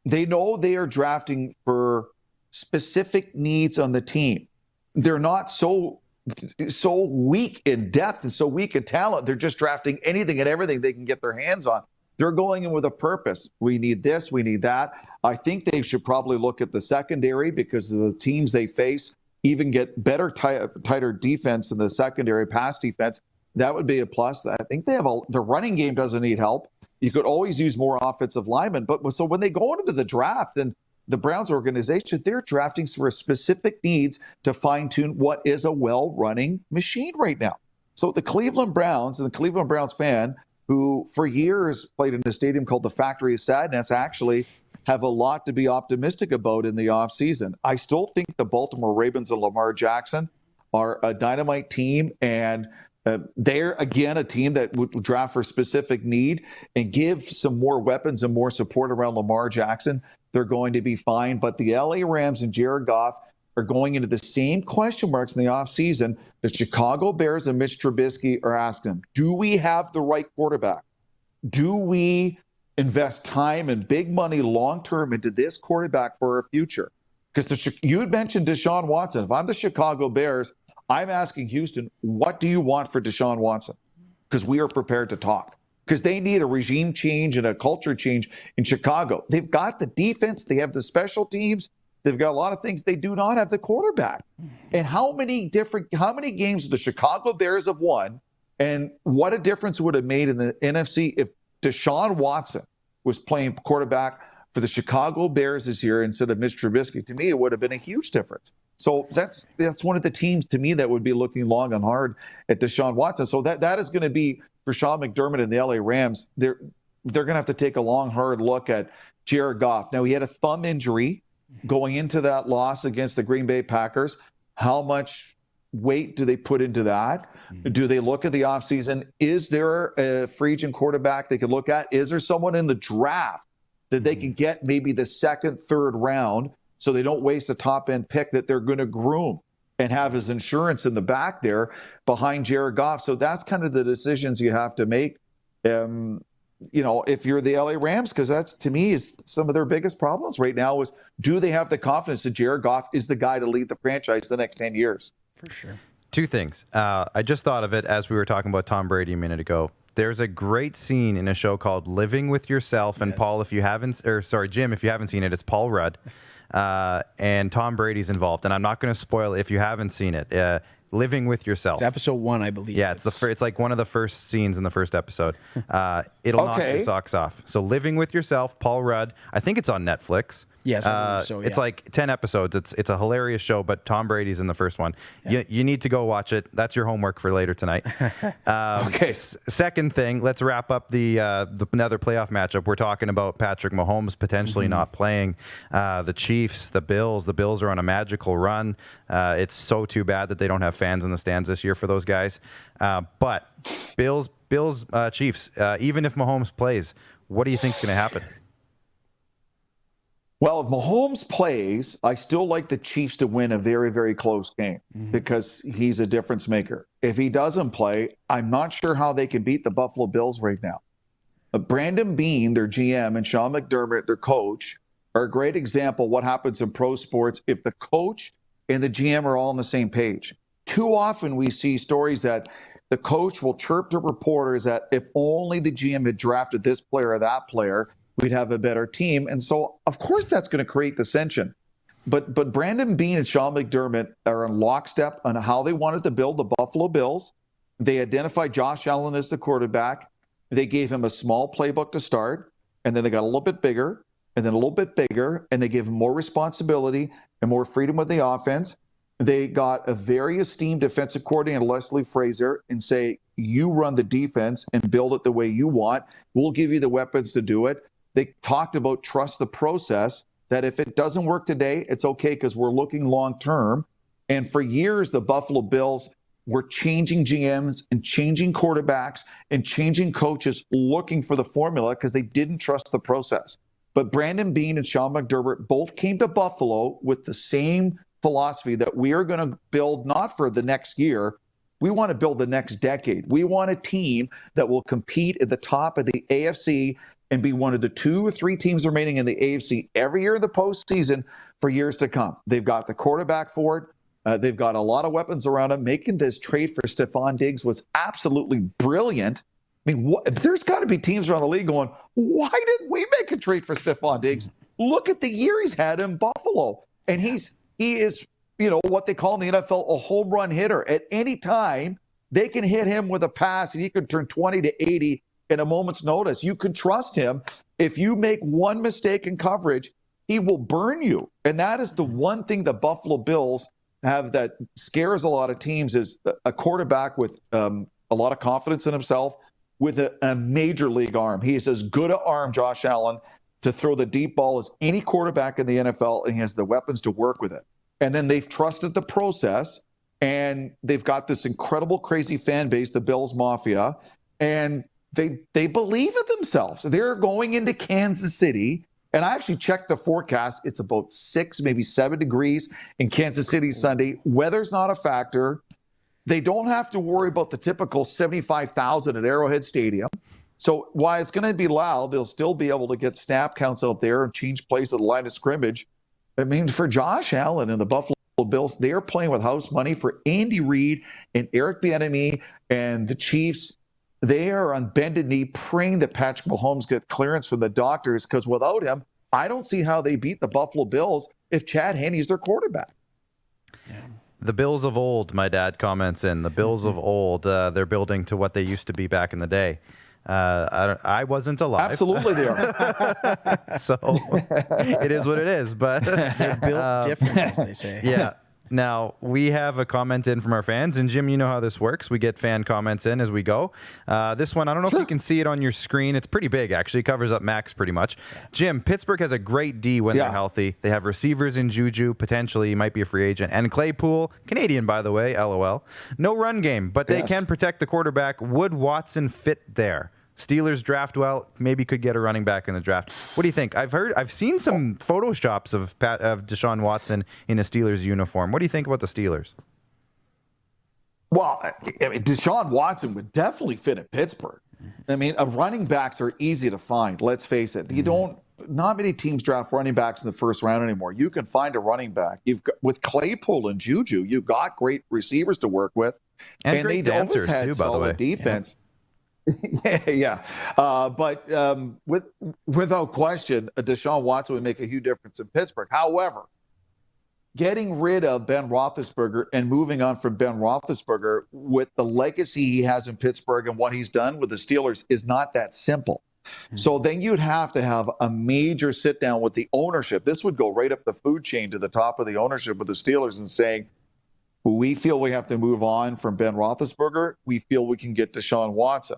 they know they are drafting for specific needs on the team. They're not so weak in depth and so weak in talent. They're just drafting anything and everything they can get their hands on. They're going in with a purpose. We need this, we need that. I think they should probably look at the secondary, because of the teams they face, even get better, tighter defense in the secondary, pass defense. That would be a plus. I think they have the running game doesn't need help. You could always use more offensive linemen. But so when they go into the draft, and the Browns organization, they're drafting for specific needs to fine-tune what is a well-running machine right now. So the Cleveland Browns and the Cleveland Browns fan, who for years played in a stadium called the Factory of Sadness, actually have a lot to be optimistic about in the offseason. I still think the Baltimore Ravens and Lamar Jackson are a dynamite team, and they're, again, a team that would draft for specific need and give some more weapons and more support around Lamar Jackson. They're going to be fine. But the LA Rams and Jared Goff are going into the same question marks in the offseason the Chicago Bears and Mitch Trubisky are asking. Do we have the right quarterback? Do we invest time and big money long-term into this quarterback for our future? Because you had mentioned Deshaun Watson. If I'm the Chicago Bears, I'm asking Houston, what do you want for Deshaun Watson? Because we are prepared to talk. Because they need a regime change and a culture change in Chicago. They've got the defense. They have the special teams. They've got a lot of things. They do not have the quarterback. And how many games the Chicago Bears have won, and what a difference would have made in the NFC if Deshaun Watson was playing quarterback for the Chicago Bears this year instead of Mitch Trubisky. To me, it would have been a huge difference. So that's one of the teams, to me, that would be looking long and hard at Deshaun Watson. So that is going to be, for Sean McDermott and the LA Rams, they're going to have to take a long, hard look at Jared Goff. Now, he had a thumb injury going into that loss against the Green Bay Packers. How much weight do they put into that? Do they look at the offseason? Is there a free agent quarterback they could look at? Is there someone in the draft that they can get maybe the second, third round so they don't waste a top-end pick that they're going to groom and have his insurance in the back there behind Jared Goff? So that's kind of the decisions you have to make, if you're the LA Rams, because that's, to me, is some of their biggest problems right now is, do they have the confidence that Jared Goff is the guy to lead the franchise the next 10 years? For sure. Two things. I just thought of it as we were talking about Tom Brady a minute ago. There's a great scene in a show called Living with Yourself. And Paul, Jim, if you haven't seen it, it's Paul Rudd. And Tom Brady's involved. And I'm not going to spoil it if you haven't seen it. Living with Yourself. It's episode 1, I believe. Yeah, it's like one of the first scenes in the first episode. It'll knock your socks off. So Living with Yourself, Paul Rudd. I think it's on Netflix. Yes, I believe so, yeah. It's like 10 episodes. It's a hilarious show, but Tom Brady's in the first one. Yeah. You need to go watch it. That's your homework for later tonight. Okay. Second thing, let's wrap up the another playoff matchup. We're talking about Patrick Mahomes potentially not playing. The Chiefs, the Bills. The Bills are on a magical run. It's so too bad that they don't have fans in the stands this year for those guys. But Bills, Chiefs, even if Mahomes plays, what do you think is going to happen? Well, if Mahomes plays, I still like the Chiefs to win a very, very close game because he's a difference maker. If he doesn't play, I'm not sure how they can beat the Buffalo Bills right now. Brandon Beane, their GM, and Sean McDermott, their coach, are a great example of what happens in pro sports if the coach and the GM are all on the same page. Too often we see stories that the coach will chirp to reporters that if only the GM had drafted this player or that player, we'd have a better team. And so, of course, that's going to create dissension. But Brandon Beane and Sean McDermott are in lockstep on how they wanted to build the Buffalo Bills. They identified Josh Allen as the quarterback. They gave him a small playbook to start, and then they got a little bit bigger, and then a little bit bigger, and they gave him more responsibility and more freedom with the offense. They got a very esteemed defensive coordinator, Leslie Frazier, and say, you run the defense and build it the way you want. We'll give you the weapons to do it. They talked about trust the process, that if it doesn't work today, it's okay because we're looking long term. And for years, the Buffalo Bills were changing GMs and changing quarterbacks and changing coaches looking for the formula because they didn't trust the process. But Brandon Beane and Sean McDermott both came to Buffalo with the same philosophy that we are going to build not for the next year. We want to build the next decade. We want a team that will compete at the top of the AFC and be one of the 2 or 3 teams remaining in the AFC every year in the postseason for years to come. They've got the quarterback for it. They've got a lot of weapons around them. Making this trade for Stephon Diggs was absolutely brilliant. I mean, there's got to be teams around the league going, why did we make a trade for Stephon Diggs? Look at the year he's had in Buffalo. And he is, what they call in the NFL a home run hitter. At any time, they can hit him with a pass and he could turn 20 to 80 in a moment's notice. You can trust him. If you make one mistake in coverage, he will burn you. And that is the one thing the Buffalo Bills have that scares a lot of teams, is a quarterback with a lot of confidence in himself with a major league arm. He is as good an arm, Josh Allen, to throw the deep ball as any quarterback in the NFL, and he has the weapons to work with it. And then they've trusted the process, and they've got this incredible, crazy fan base, the Bills Mafia, and they believe in themselves. They're going into Kansas City, and I actually checked the forecast. It's about 6, maybe 7 degrees in Kansas City Sunday. Weather's not a factor. They don't have to worry about the typical 75,000 at Arrowhead Stadium. So while it's going to be loud, they'll still be able to get snap counts out there and change plays at the line of scrimmage. I mean, for Josh Allen and the Buffalo Bills, they are playing with house money. For Andy Reid and Eric Bieniemy and the Chiefs, they are on bended knee praying that Patrick Mahomes get clearance from the doctors, because without him, I don't see how they beat the Buffalo Bills if Chad Henne's their quarterback. The Bills of old, my dad comments in. The Bills of old, they're building to what they used to be back in the day. I wasn't alive. Absolutely they are. So it is what it is. But They're built different, as they say. yeah. Now, we have a comment in from our fans. And, Jim, you know how this works. We get fan comments in as we go. This one, I don't know if you can see it on your screen. It's pretty big, actually. It covers up Max pretty much. Jim, Pittsburgh has a great D when they're healthy. They have receivers in Juju. Potentially, he might be a free agent. And Claypool, Canadian, by the way, LOL. No run game, but they can protect the quarterback. Would Watson fit there? Steelers draft well, maybe could get a running back in the draft. What do you think? I've seen some photoshops of Deshaun Watson in a Steelers uniform. What do you think about the Steelers? Well, I mean, Deshaun Watson would definitely fit at Pittsburgh. I mean, running backs are easy to find. Let's face it. Not many teams draft running backs in the first round anymore. You can find a running back. With Claypool and Juju, you've got great receivers to work with, and great dancers always had too, by the way. Defense. But without question, Deshaun Watson would make a huge difference in Pittsburgh. However, getting rid of Ben Roethlisberger and moving on from Ben Roethlisberger with the legacy he has in Pittsburgh and what he's done with the Steelers is not that simple. So then you'd have to have a major sit down with the ownership. This would go right up the food chain to the top of the ownership with the Steelers and saying, we feel we have to move on from Ben Roethlisberger. We feel we can get Deshaun Watson.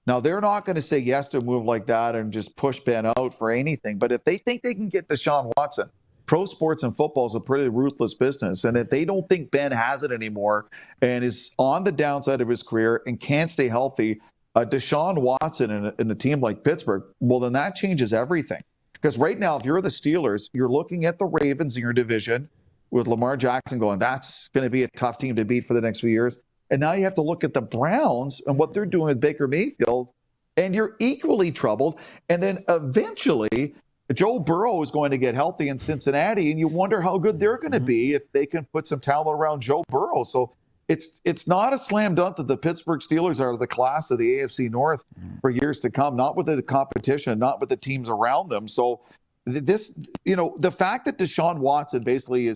Now, they're not going to say yes to a move like that and just push Ben out for anything. But if they think they can get Deshaun Watson, pro sports and football is a pretty ruthless business. And if they don't think Ben has it anymore and is on the downside of his career and can't stay healthy, Deshaun Watson in a team like Pittsburgh, well, then that changes everything. Because right now, if you're the Steelers, you're looking at the Ravens in your division with Lamar Jackson going, that's going to be a tough team to beat for the next few years. And now you have to look at the Browns and what they're doing with Baker Mayfield, and you're equally troubled. And then eventually, Joe Burrow is going to get healthy in Cincinnati, and you wonder how good they're going to be if they can put some talent around Joe Burrow. So it's not a slam dunk that the Pittsburgh Steelers are the class of the AFC North for years to come, not with the competition, not with the teams around them. So this, the fact that Deshaun Watson basically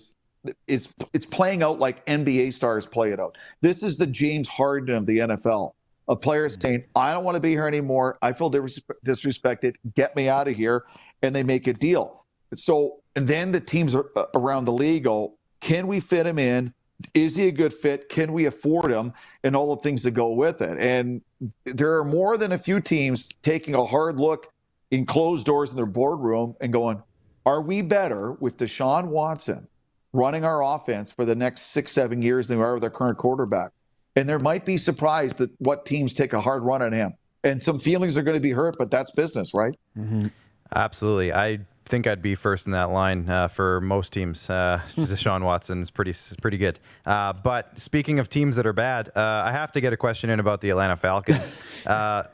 it's playing out like NBA stars play it out. This is the James Harden of the NFL. A player saying, I don't want to be here anymore. I feel disrespected. Get me out of here. And they make a deal. So, and then the teams around the league go, can we fit him in? Is he a good fit? Can we afford him? And all the things that go with it. And there are more than a few teams taking a hard look in closed doors in their boardroom and going, are we better with Deshaun Watson running our offense for the next 6-7 years than we are with our current quarterback? And there might be surprised that what teams take a hard run on him. And some feelings are going to be hurt, but that's business, right? Mm-hmm. Absolutely. I think I'd be first in that line for most teams. Deshaun Watson's pretty good. But speaking of teams that are bad, I have to get a question in about the Atlanta Falcons.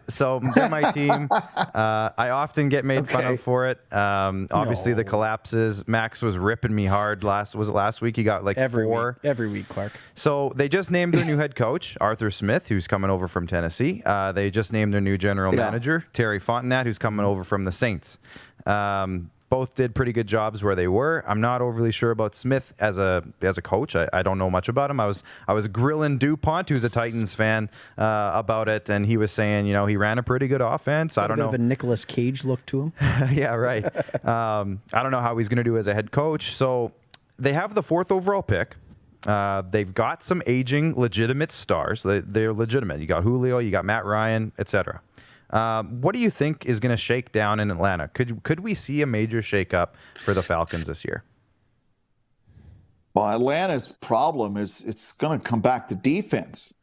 So they're my team. I often get made fun of for it. Obviously, the collapses. Max was ripping me hard last week? He got like four. Every week, Clark. So they just named their new head coach, Arthur Smith, who's coming over from Tennessee. They just named their new general manager, Terry Fontenot, who's coming over from the Saints. Both did pretty good jobs where they were. I'm not overly sure about Smith as a coach. I don't know much about him. I was grilling DuPont, who's a Titans fan, about it, and he was saying, he ran a pretty good offense. I don't know. A Nicolas Cage look to him. Yeah, right. I don't know how he's going to do as a head coach. So they have the 4th overall pick. They've got some aging legitimate stars. They're legitimate. You got Julio, you got Matt Ryan, etc. What do you think is going to shake down in Atlanta? Could we see a major shakeup for the Falcons this year? Well, Atlanta's problem is it's going to come back to defense.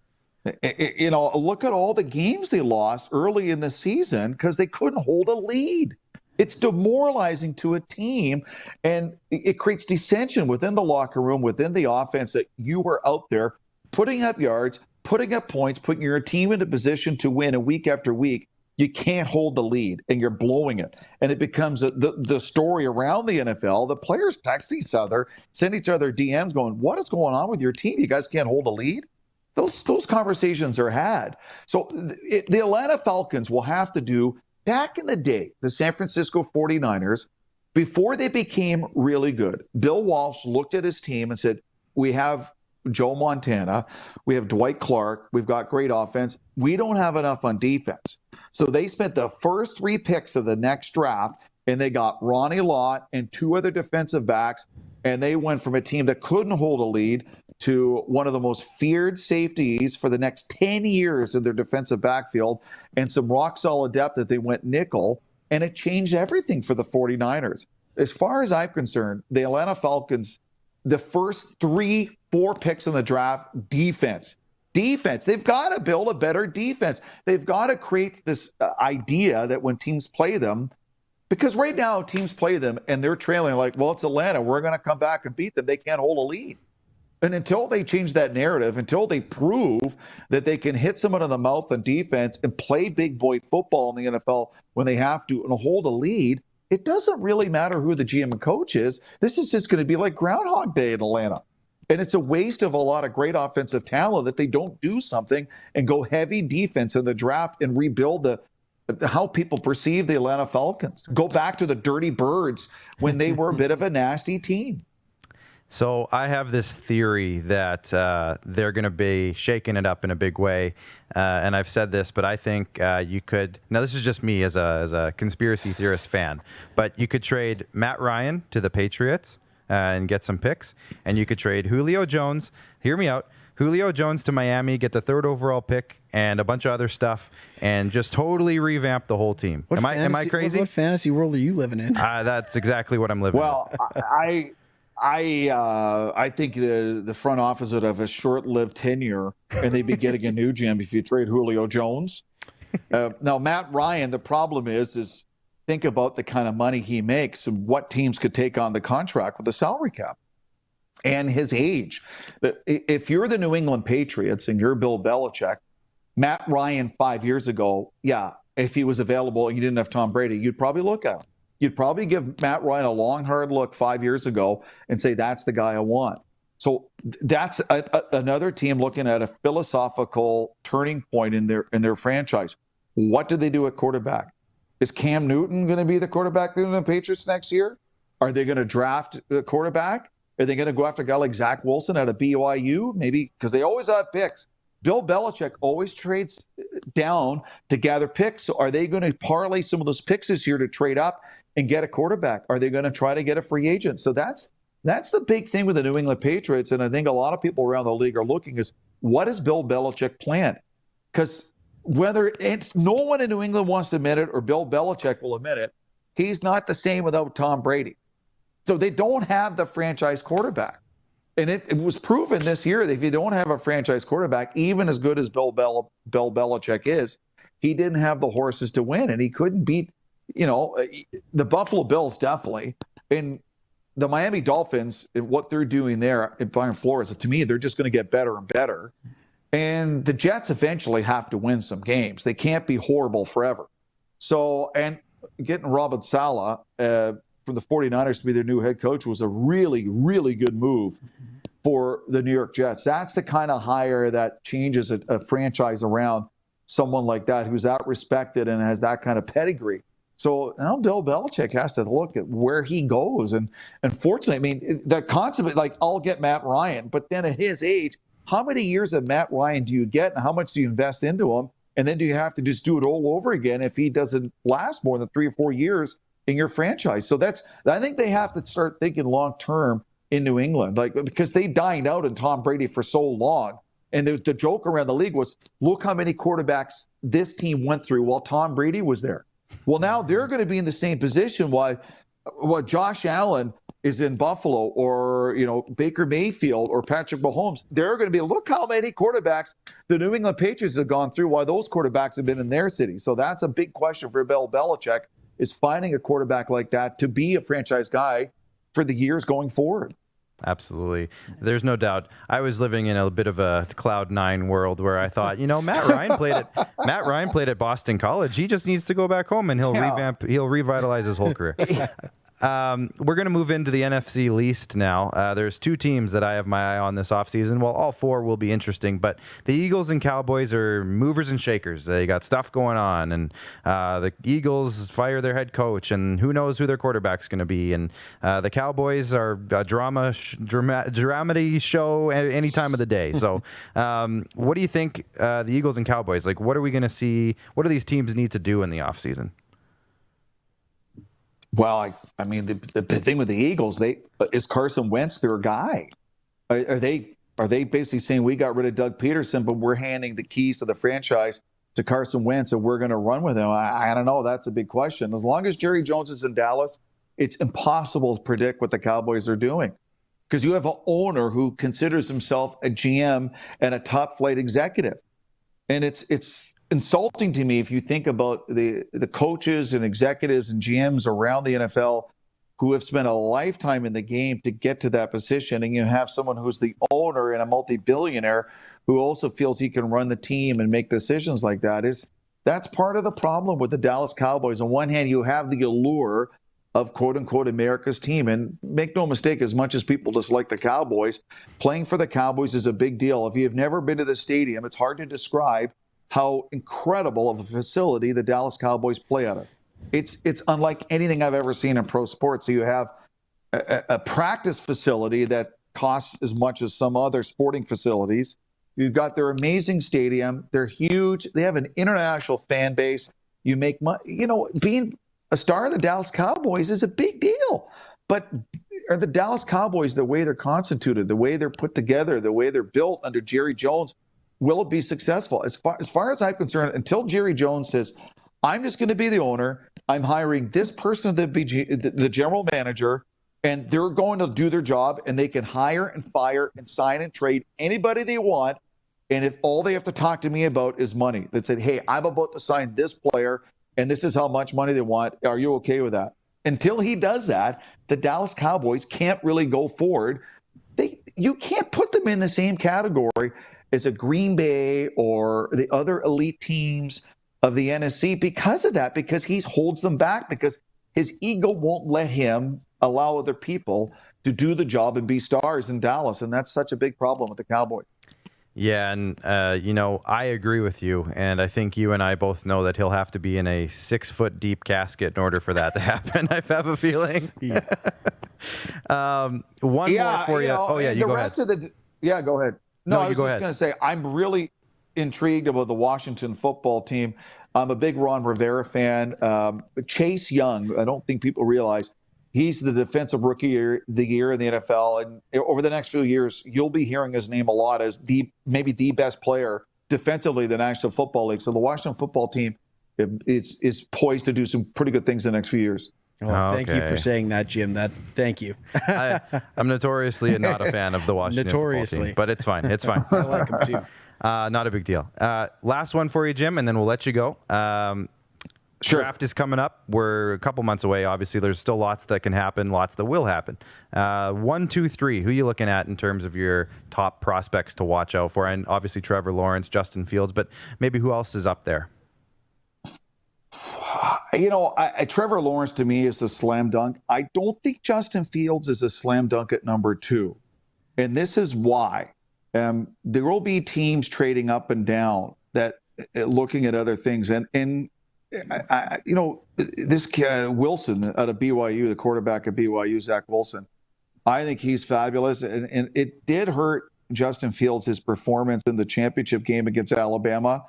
Look at all the games they lost early in the season because they couldn't hold a lead. It's demoralizing to a team, and it creates dissension within the locker room, within the offense, that you were out there putting up yards, putting up points, putting your team in a position to win a week after week. you can't hold the lead and you're blowing it. And it becomes the story around the NFL. The players text each other, send each other DMs going, what is going on with your team? You guys can't hold a lead? Those conversations are had. So the Atlanta Falcons will have to do, back in the day, the San Francisco 49ers, before they became really good, Bill Walsh looked at his team and said, we have Joe Montana, we have Dwight Clark, we've got great offense. We don't have enough on defense. So they spent the first 3 picks of the next draft, and they got Ronnie Lott and 2 other defensive backs, and they went from a team that couldn't hold a lead to one of the most feared safeties for the next 10 years in their defensive backfield, and some rock-solid depth that they went nickel, and it changed everything for the 49ers. As far as I'm concerned, the Atlanta Falcons, the first 3-4 picks in the draft, defense. They've got to build a better defense. They've got to create this idea that when teams play them, because right now teams play them and they're trailing like, well, it's Atlanta. We're going to come back and beat them. They can't hold a lead. And until they change that narrative, until they prove that they can hit someone in the mouth on defense and play big boy football in the NFL when they have to and hold a lead, it doesn't really matter who the GM and coach is. This is just going to be like Groundhog Day in Atlanta. And it's a waste of a lot of great offensive talent if they don't do something and go heavy defense in the draft and rebuild how people perceive the Atlanta Falcons. Go back to the Dirty Birds when they were a bit of a nasty team. So I have this theory that they're going to be shaking it up in a big way. And I've said this, but I think you could – now this is just me as a conspiracy theorist fan. But you could trade Matt Ryan to the Patriots and get some picks. And you could trade Julio Jones – hear me out – Julio Jones to Miami, get the 3rd overall pick and a bunch of other stuff, and just totally revamp the whole team. Am I crazy? What fantasy world are you living in? That's exactly what I'm living in. Well, I think the front office would have a short-lived tenure, and they'd be getting a new GM if you trade Julio Jones. Now, Matt Ryan, the problem is think about the kind of money he makes and what teams could take on the contract with the salary cap. And his age. If you're the New England Patriots and you're Bill Belichick, Matt Ryan 5 years ago, if he was available and you didn't have Tom Brady, you'd probably look at him. You'd probably give Matt Ryan a long, hard look 5 years ago and say, that's the guy I want. So that's another team looking at a philosophical turning point in their franchise. What do they do at quarterback? Is Cam Newton going to be the quarterback in the Patriots next year? Are they going to draft a quarterback? Are they going to go after a guy like Zach Wilson out of BYU? Maybe, because they always have picks. Bill Belichick always trades down to gather picks. So are they going to parlay some of those picks this year to trade up and get a quarterback? Are they going to try to get a free agent? So that's the big thing with the New England Patriots. And I think a lot of people around the league are looking is, what does Bill Belichick plan? Because whether no one in New England wants to admit it or Bill Belichick will admit it, he's not the same without Tom Brady. So they don't have the franchise quarterback. And it was proven this year that if you don't have a franchise quarterback, even as good as Bill Belichick is, he didn't have the horses to win, and he couldn't beat, the Buffalo Bills definitely. And the Miami Dolphins, and what they're doing there at Brian Flores, to me, they're just going to get better and better. And the Jets eventually have to win some games. They can't be horrible forever. So, and getting Robert Saleh from the 49ers to be their new head coach was a really, really good move for the New York Jets. That's the kind of hire that changes a franchise around someone like that who's that respected and has that kind of pedigree. So now Bill Belichick has to look at where he goes. And unfortunately, I mean, the concept, like, I'll get Matt Ryan, but then at his age, how many years of Matt Ryan do you get and how much do you invest into him? And then do you have to just do it all over again if he doesn't last more than 3 or 4 years in your franchise? So I think they have to start thinking long term in New England, because they dined out on Tom Brady for so long. And the joke around the league was, look how many quarterbacks this team went through while Tom Brady was there. Well, now they're going to be in the same position while Josh Allen is in Buffalo, or Baker Mayfield or Patrick Mahomes. They're going to be, look how many quarterbacks the New England Patriots have gone through while those quarterbacks have been in their city. So that's a big question for Bill Belichick, is finding a quarterback like that to be a franchise guy for the years going forward. Absolutely. There's no doubt. I was living in a bit of a cloud nine world where I thought, Matt Ryan played at Boston College. He just needs to go back home and he'll revitalize his whole career. We're going to move into the NFC least now. There's two teams that I have my eye on this offseason. Well, all four will be interesting, but the Eagles and Cowboys are movers and shakers. They got stuff going on, and the Eagles fire their head coach, and who knows who their quarterback's going to be. And the Cowboys are a dramedy show at any time of the day. So what do you think, the Eagles and Cowboys, like, what are we going to see? What do these teams need to do in the offseason? Well, I mean, the thing with the Eagles, is Carson Wentz their guy? Are they basically saying we got rid of Doug Peterson, but we're handing the keys to the franchise to Carson Wentz and we're going to run with him? I don't know. That's a big question. As long as Jerry Jones is in Dallas, it's impossible to predict what the Cowboys are doing, because you have an owner who considers himself a GM and a top flight executive, and it's insulting to me if you think about the coaches and executives and GMs around the NFL who have spent a lifetime in the game to get to that position, and you have someone who's the owner and a multi-billionaire who also feels he can run the team and make decisions like that. That's part of the problem with the Dallas Cowboys. On one hand, you have the allure of quote-unquote America's team, and make no mistake, as much as people dislike the Cowboys, playing for the Cowboys is a big deal. If you've never been to the stadium, it's hard to describe how incredible of a facility the Dallas Cowboys play out of. It's unlike anything I've ever seen in pro sports. So you have a practice facility that costs as much as some other sporting facilities. You've got their amazing stadium. They're huge. They have an international fan base. You make money. Being a star of the Dallas Cowboys is a big deal. But are the Dallas Cowboys, the way they're constituted, the way they're put together, the way they're built under Jerry Jones, will it be successful? As far as I'm concerned, until Jerry Jones says, I'm just going to be the owner, I'm hiring this person to be the general manager, and they're going to do their job, and they can hire and fire and sign and trade anybody they want, and if all they have to talk to me about is money, that said, hey, I'm about to sign this player, and this is how much money they want, are you okay with that? Until he does that, the Dallas Cowboys can't really go forward. You can't put them in the same category as a Green Bay or the other elite teams of the NFC because of that, because he holds them back, because his ego won't let him allow other people to do the job and be stars in Dallas. And that's such a big problem with the Cowboys. Yeah, and, I agree with you, and I think you and I both know that he'll have to be in a 6-foot deep casket in order for that to happen. I have a feeling. Yeah. One more for you. Oh, yeah, you go ahead. Go ahead. No, I was just going to say, I'm really intrigued about the Washington football team. I'm a big Ron Rivera fan. Chase Young, I don't think people realize, he's the defensive rookie of the year in the NFL. And over the next few years, you'll be hearing his name a lot as maybe the best player defensively in the National Football League. So the Washington football team is poised to do some pretty good things in the next few years. Thank you for saying that, Jim. Thank you. I'm notoriously not a fan of the Washington football team, but it's fine. It's fine. I like him too. Not a big deal. Last one for you, Jim, and then we'll let you go. Sure. Draft is coming up. We're a couple months away. Obviously, there's still lots that can happen, lots that will happen. 1, 2, 3. Who are you looking at in terms of your top prospects to watch out for? And obviously, Trevor Lawrence, Justin Fields, but maybe who else is up there? Trevor Lawrence to me is a slam dunk. I don't think Justin Fields is a slam dunk at number 2. And this is why. There will be teams trading up and down that looking at other things. And this Wilson out of BYU, the quarterback of BYU, Zach Wilson, I think he's fabulous. And it did hurt Justin Fields, his performance in the championship game against Alabama.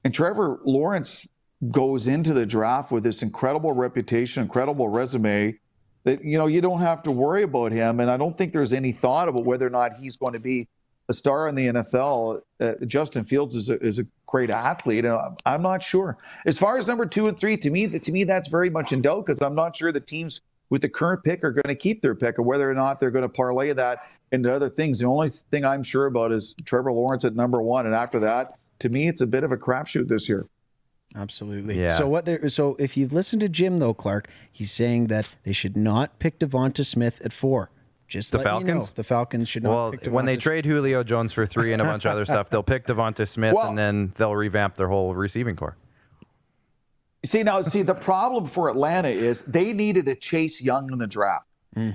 And Trevor Lawrence goes into the draft with this incredible reputation, incredible resume that, you don't have to worry about him. And I don't think there's any thought about whether or not he's going to be a star in the NFL. Justin Fields is a great athlete, and I'm not sure. As far as number 2 and 3, to me, that's very much in doubt, because I'm not sure the teams with the current pick are going to keep their pick, or whether or not they're going to parlay that into other things. The only thing I'm sure about is Trevor Lawrence at number 1, and after that, to me, it's a bit of a crapshoot this year. Absolutely. Yeah. So if you've listened to Jim, though, Clark, he's saying that they should not pick Devonta Smith at 4. Just The letting you know, Falcons? the Falcons should not Well, pick when they Devonta trade Julio Jones for 3 and a bunch of other stuff, they'll pick Devonta Smith, Well- and then they'll revamp their whole receiving core. See, the problem for Atlanta is they needed a Chase Young in the draft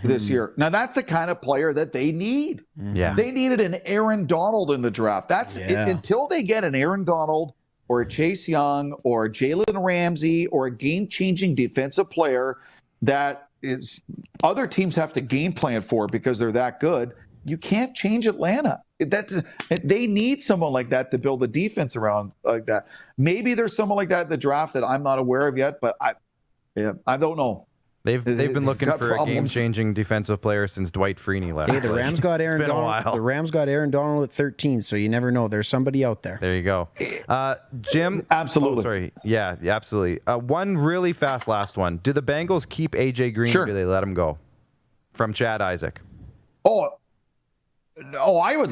this year. Now, that's the kind of player that they need. Yeah. They needed an Aaron Donald in the draft. That's Yeah. until they get an Aaron Donald or a Chase Young or a Jalen Ramsey or a game-changing defensive player that is other teams have to game plan for because they're that good. You can't change Atlanta. They need someone like that to build a defense around like that. Maybe there's someone like that in the draft that I'm not aware of yet, but I don't know. They've been looking got for a problems. game-changing defensive player since Dwight Freeney left. Hey, the Rams got Aaron It's been a Donald. while. The Rams got Aaron Donald at 13, so you never know. There's somebody out there. There you go. Jim? Absolutely. Oh, sorry. Yeah, absolutely. One really fast last one. Do the Bengals keep A.J. Green Sure. or do they let him go? From Chad Isaac. I would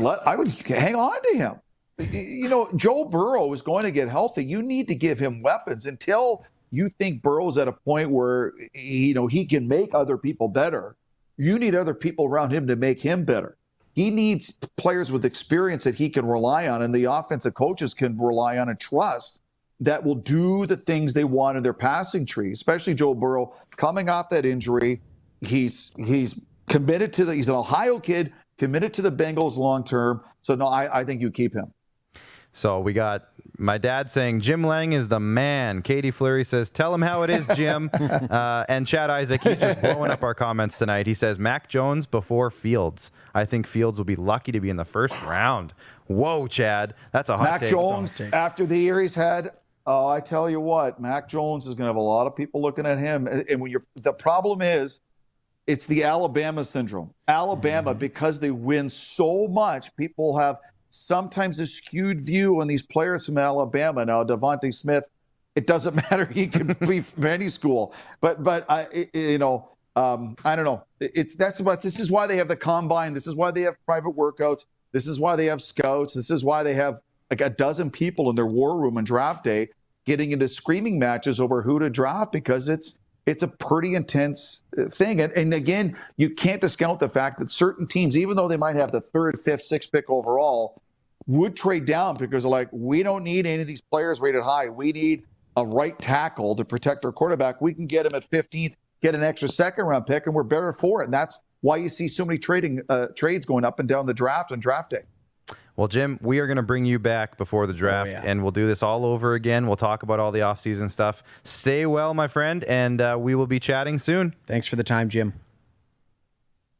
hang on to him. Joe Burrow is going to get healthy. You need to give him weapons until you think Burrow's at a point where he can make other people better. You need other people around him to make him better. He needs players with experience that he can rely on, and the offensive coaches can rely on and trust that will do the things they want in their passing tree. Especially Joe Burrow coming off that injury. He's committed to he's an Ohio kid, committed to the Bengals long term. So no, I think you keep him. So we got my dad saying Jim Lang is the man. Katie Fleury says, tell him how it is, Jim. And Chad Isaac, he's just blowing up our comments tonight. He says, Mac Jones before Fields. I think Fields will be lucky to be in the first round. Whoa, Chad. That's a hot Mac take. Jones, after the year he's had, I tell you what, Mac Jones is going to have a lot of people looking at him. And when the problem is, it's the Alabama syndrome. Alabama, because they win so much, people have sometimes a skewed view on these players from Alabama. Now, Devonta Smith, it doesn't matter. He can be from any school. But I don't know. This is why they have the combine. This is why they have private workouts. This is why they have scouts. This is why they have like a dozen people in their war room on draft day getting into screaming matches over who to draft because it's a pretty intense thing. And again, you can't discount the fact that certain teams, even though they might have the 3rd, 5th, 6th pick overall, would trade down because they're like, we don't need any of these players rated high. We need a right tackle to protect our quarterback. We can get him at 15th, get an extra 2nd-round pick, and we're better for it. And that's why you see so many trades going up and down the draft on draft day. Well, Jim, we are going to bring you back before the draft, and we'll do this all over again. We'll talk about all the offseason stuff. Stay well, my friend, and we will be chatting soon. Thanks for the time, Jim.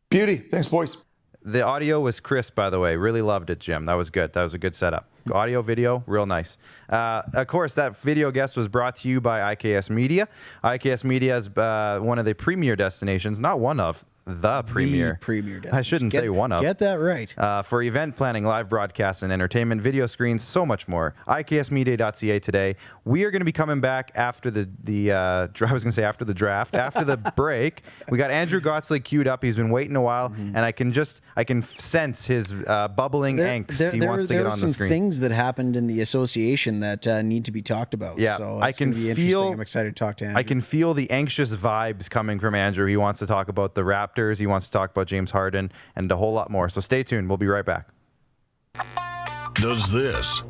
Beauty. Thanks, boys. The audio was crisp, by the way. Really loved it, Jim. That was good. That was a good setup. Audio, video, real nice. Of course, that video guest was brought to you by IKS Media. IKS Media is one of the premier destinations, not one of, the premier. Premier I shouldn't say one of. Get that right. For event planning, live broadcasts, and entertainment, video screens, so much more. IKSmedia.ca today. We are going to be coming back after the after the draft, after the break. We got Andrew Gottselig queued up. He's been waiting a while, and I can sense his bubbling angst. He wants to get on the screen. There were some things that happened in the association that need to be talked about. Yeah, so I it's can gonna be feel. interesting. I'm excited to talk to Andrew. I can feel the anxious vibes coming from Andrew. He wants to talk about the Raptors. He wants to talk about James Harden and a whole lot more. So stay tuned. We'll be right back. Does this